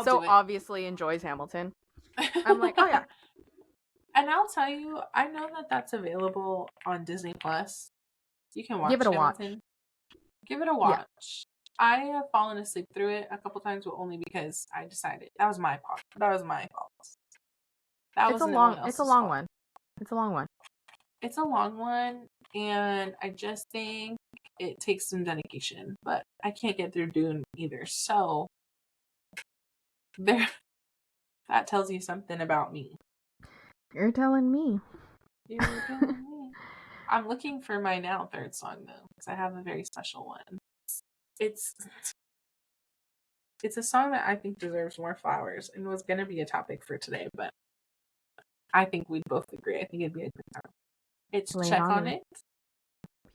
So obviously enjoys Hamilton. I'm like, oh yeah. And I'll tell you, I know that that's available on Disney Plus. You can watch Give it a Hamilton. watch. Give it a watch. Yeah. I have fallen asleep through it a couple times, but only because I decided that was my fault. That was my fault. It's a long one. It's a long one. It's a long one, and I just think it takes some dedication. But I can't get through Dune either, so there. That tells you something about me. You're telling me. You're telling me. I'm looking for my now third song though, because I have a very special one. It's a song that I think deserves more flowers, and was going to be a topic for today, but I think we'd both agree. I think it'd be a good time. It's Check on It.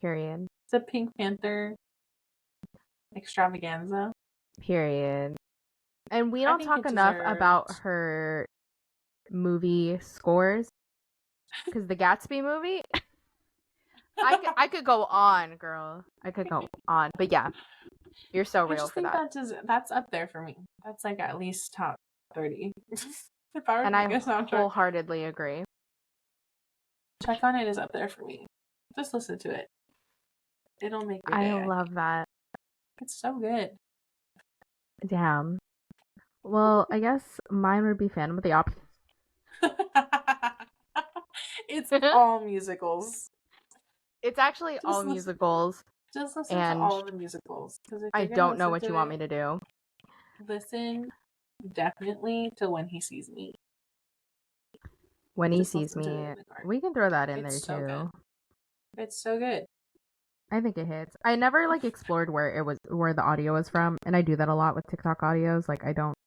Period. It's a Pink Panther extravaganza. Period. And we don't talk enough about her movie scores, because the Gatsby movie, I could go on, girl. I could go on, but yeah, you're so real for that. That's up there for me. That's like at least top 30. If I were and I wholeheartedly agree. Check on It is up there for me. Just listen to it. It'll make your day. I love that. It's so good. Damn. Well, I guess mine would be Phantom of the Opera. It's all musicals. It's actually all musicals. Just listen to all the musicals. Because if I you're gonna don't know listen what to you want me to do. Listen definitely to When He Sees Me. When He Sees Me. We can throw that in there so too. Good. It's so good. I think it hits. I never like explored where the audio was from, and I do that a lot with TikTok audios. Like I don't,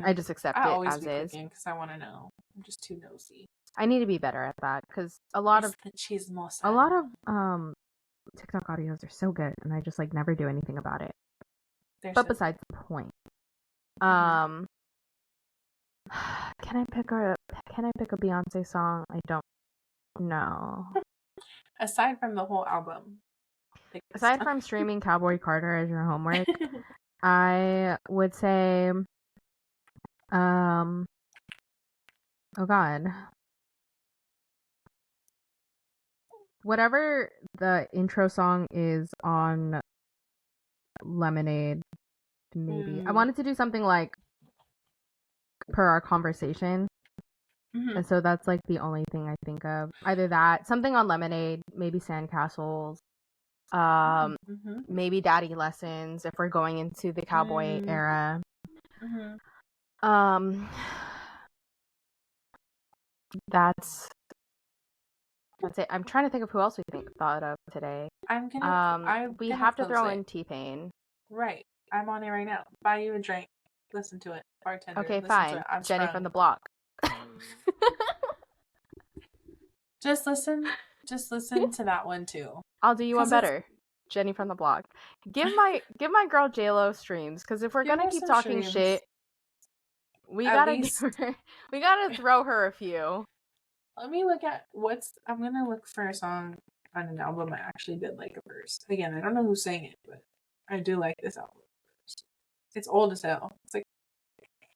I just accept it as is. Because I want to know. I'm just too nosy. I need to be better at that because a lot of TikTok audios are so good, and I just like never do anything about it. But besides the point, can I pick a Beyonce song? I don't know. Aside from the whole album. Aside from streaming Cowboy Carter as your homework, I would say, oh God, whatever the intro song is on Lemonade, maybe. I wanted to do something like Per Our Conversation. And so that's like the only thing I think of. Either that, something on Lemonade, maybe Sandcastles, maybe Daddy Lessons if we're going into the cowboy era. That's it. I'm trying to think of who else we thought of today. We have to throw in T-Pain. Right. I'm on it right now. Buy you a drink. Listen to it. Bartender. Okay, fine. Jenny from the Block. Just listen to that one too. I'll do you one better. Jenny from the Block. Give my girl JLo streams, because if we're gonna keep talking shit, we gotta throw her a few. Let me look at I'm gonna look for a song on an album I actually did like a verse. Again, I don't know who sang it, but I do like this album. It's old as hell. It's like,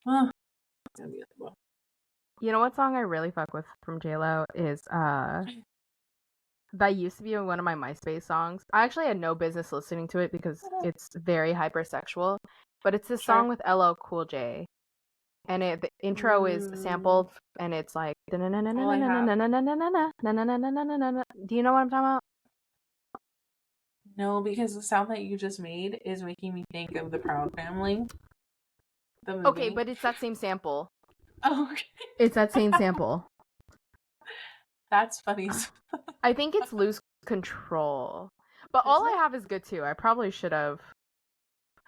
oh, it's gonna be well. You know what song I really fuck with from JLo is that used to be one of my MySpace songs. I actually had no business listening to it because it's very hypersexual, but it's this song with LL Cool J, and the intro is sampled, and it's like, do you know what I'm talking about? No, because the sound that you just made is making me think of the Proud Family. The movie. Okay, but it's that same sample. Oh, okay. It's that same sample. That's funny. I think it's Lose Control. But All I Have is good too. I probably should have.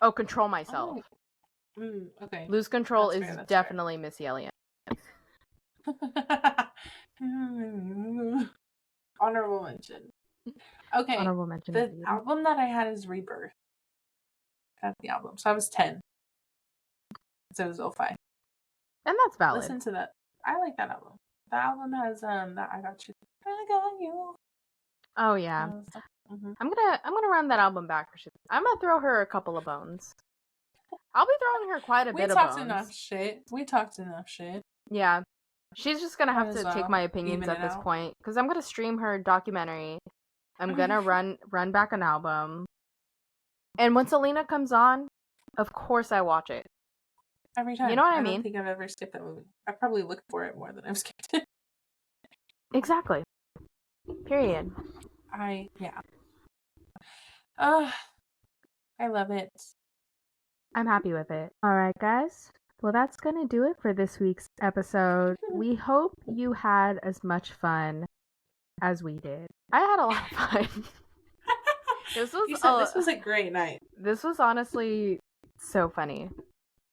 Oh, Control Myself. Okay. Lose Control is definitely fair. Missy Elliott. Honorable mention. Okay. Honorable mention. The album that I had is Rebirth. That's the album. So I was 10. So it was 05. And that's valid. Listen to that. I like that album. The album has that I Got You. I Got You. Oh yeah. I'm gonna run that album back for shit. I'm gonna throw her a couple of bones. I'll be throwing her quite a bit of bones. We talked enough shit. Yeah. She's just gonna have to take my opinions at this point, because I'm gonna stream her documentary. I'm gonna run back an album. And when Selena comes on, of course I watch it. Every time. You know what I mean? I don't think I've ever skipped that movie. I probably looked for it more than I've skipped it. Exactly. Period. Yeah. I love it. I'm happy with it. Alright, guys. Well, that's gonna do it for this week's episode. We hope you had as much fun as we did. I had a lot of fun. This was a great night. This was honestly so funny.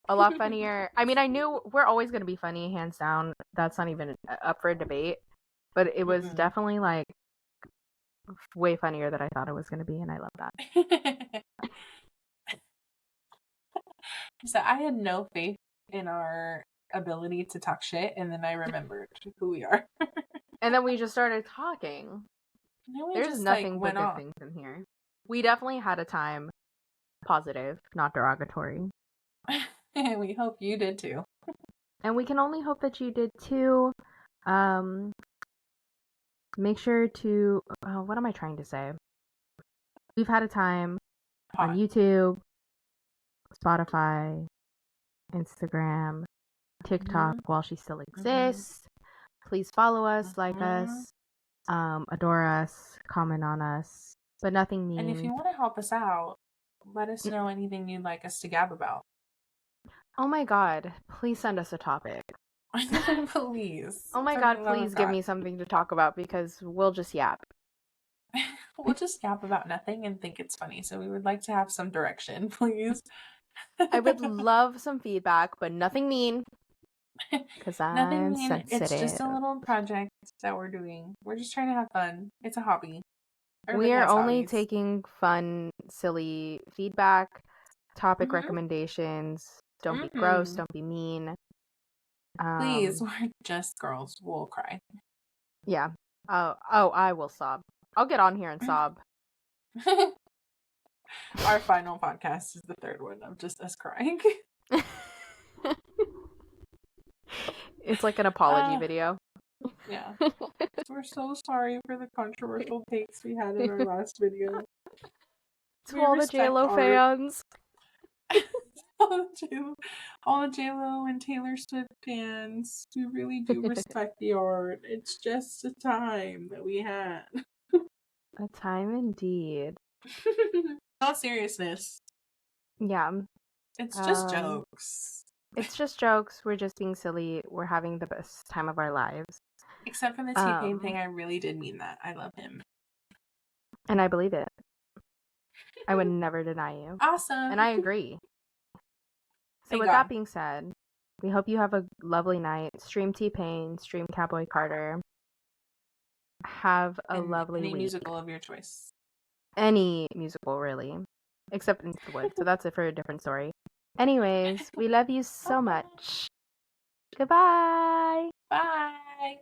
A lot funnier. I mean, I knew we're always going to be funny, hands down. That's not even up for a debate. But it was definitely like way funnier than I thought it was going to be, and I love that. So I had no faith in our ability to talk shit, and then I remembered who we are. And then we just started talking. There's nothing but good things in here. We definitely had a time. Positive, not derogatory. We hope you did too. And we can only hope that you did too. Make sure to... what am I trying to say? We've had a time on YouTube. Spotify, Instagram, TikTok while she still exists. Please follow us, like us, adore us, comment on us, but nothing mean. And if you want to help us out, let us know anything you'd like us to gab about. Oh my god, please send us a topic. Please. Oh my god, please give me something to talk about because we'll just yap. We'll just yap about nothing and think it's funny. So we would like to have some direction, please. I would love some feedback, but nothing mean. Because I'm sensitive. It's just a little project that we're doing. We're just trying to have fun. It's a hobby. We are only taking fun, silly feedback, topic recommendations. Don't be gross. Don't be mean. Please, we're just girls. We'll cry. Yeah. Oh, I will sob. I'll get on here and sob. Our final podcast is the third one of just us crying. It's like an apology video. Yeah. We're so sorry for the controversial takes we had in our last video. To all the JLo fans. all the JLo and Taylor Swift fans. We really do respect the art. It's just a time that we had. A time indeed. All seriousness. Yeah. It's just jokes. It's just jokes. We're just being silly. We're having the best time of our lives. Except for the T-Pain thing, I really did mean that. I love him. And I believe it. I would never deny you. Awesome. And I agree. So with that being said, we hope you have a lovely night. Stream T-Pain, stream Cowboy Carter. Have a lovely week. Any musical of your choice. Any musical, really. Except Into the Woods. So that's it for a different story. Anyways, we love you so much. Goodbye. Bye.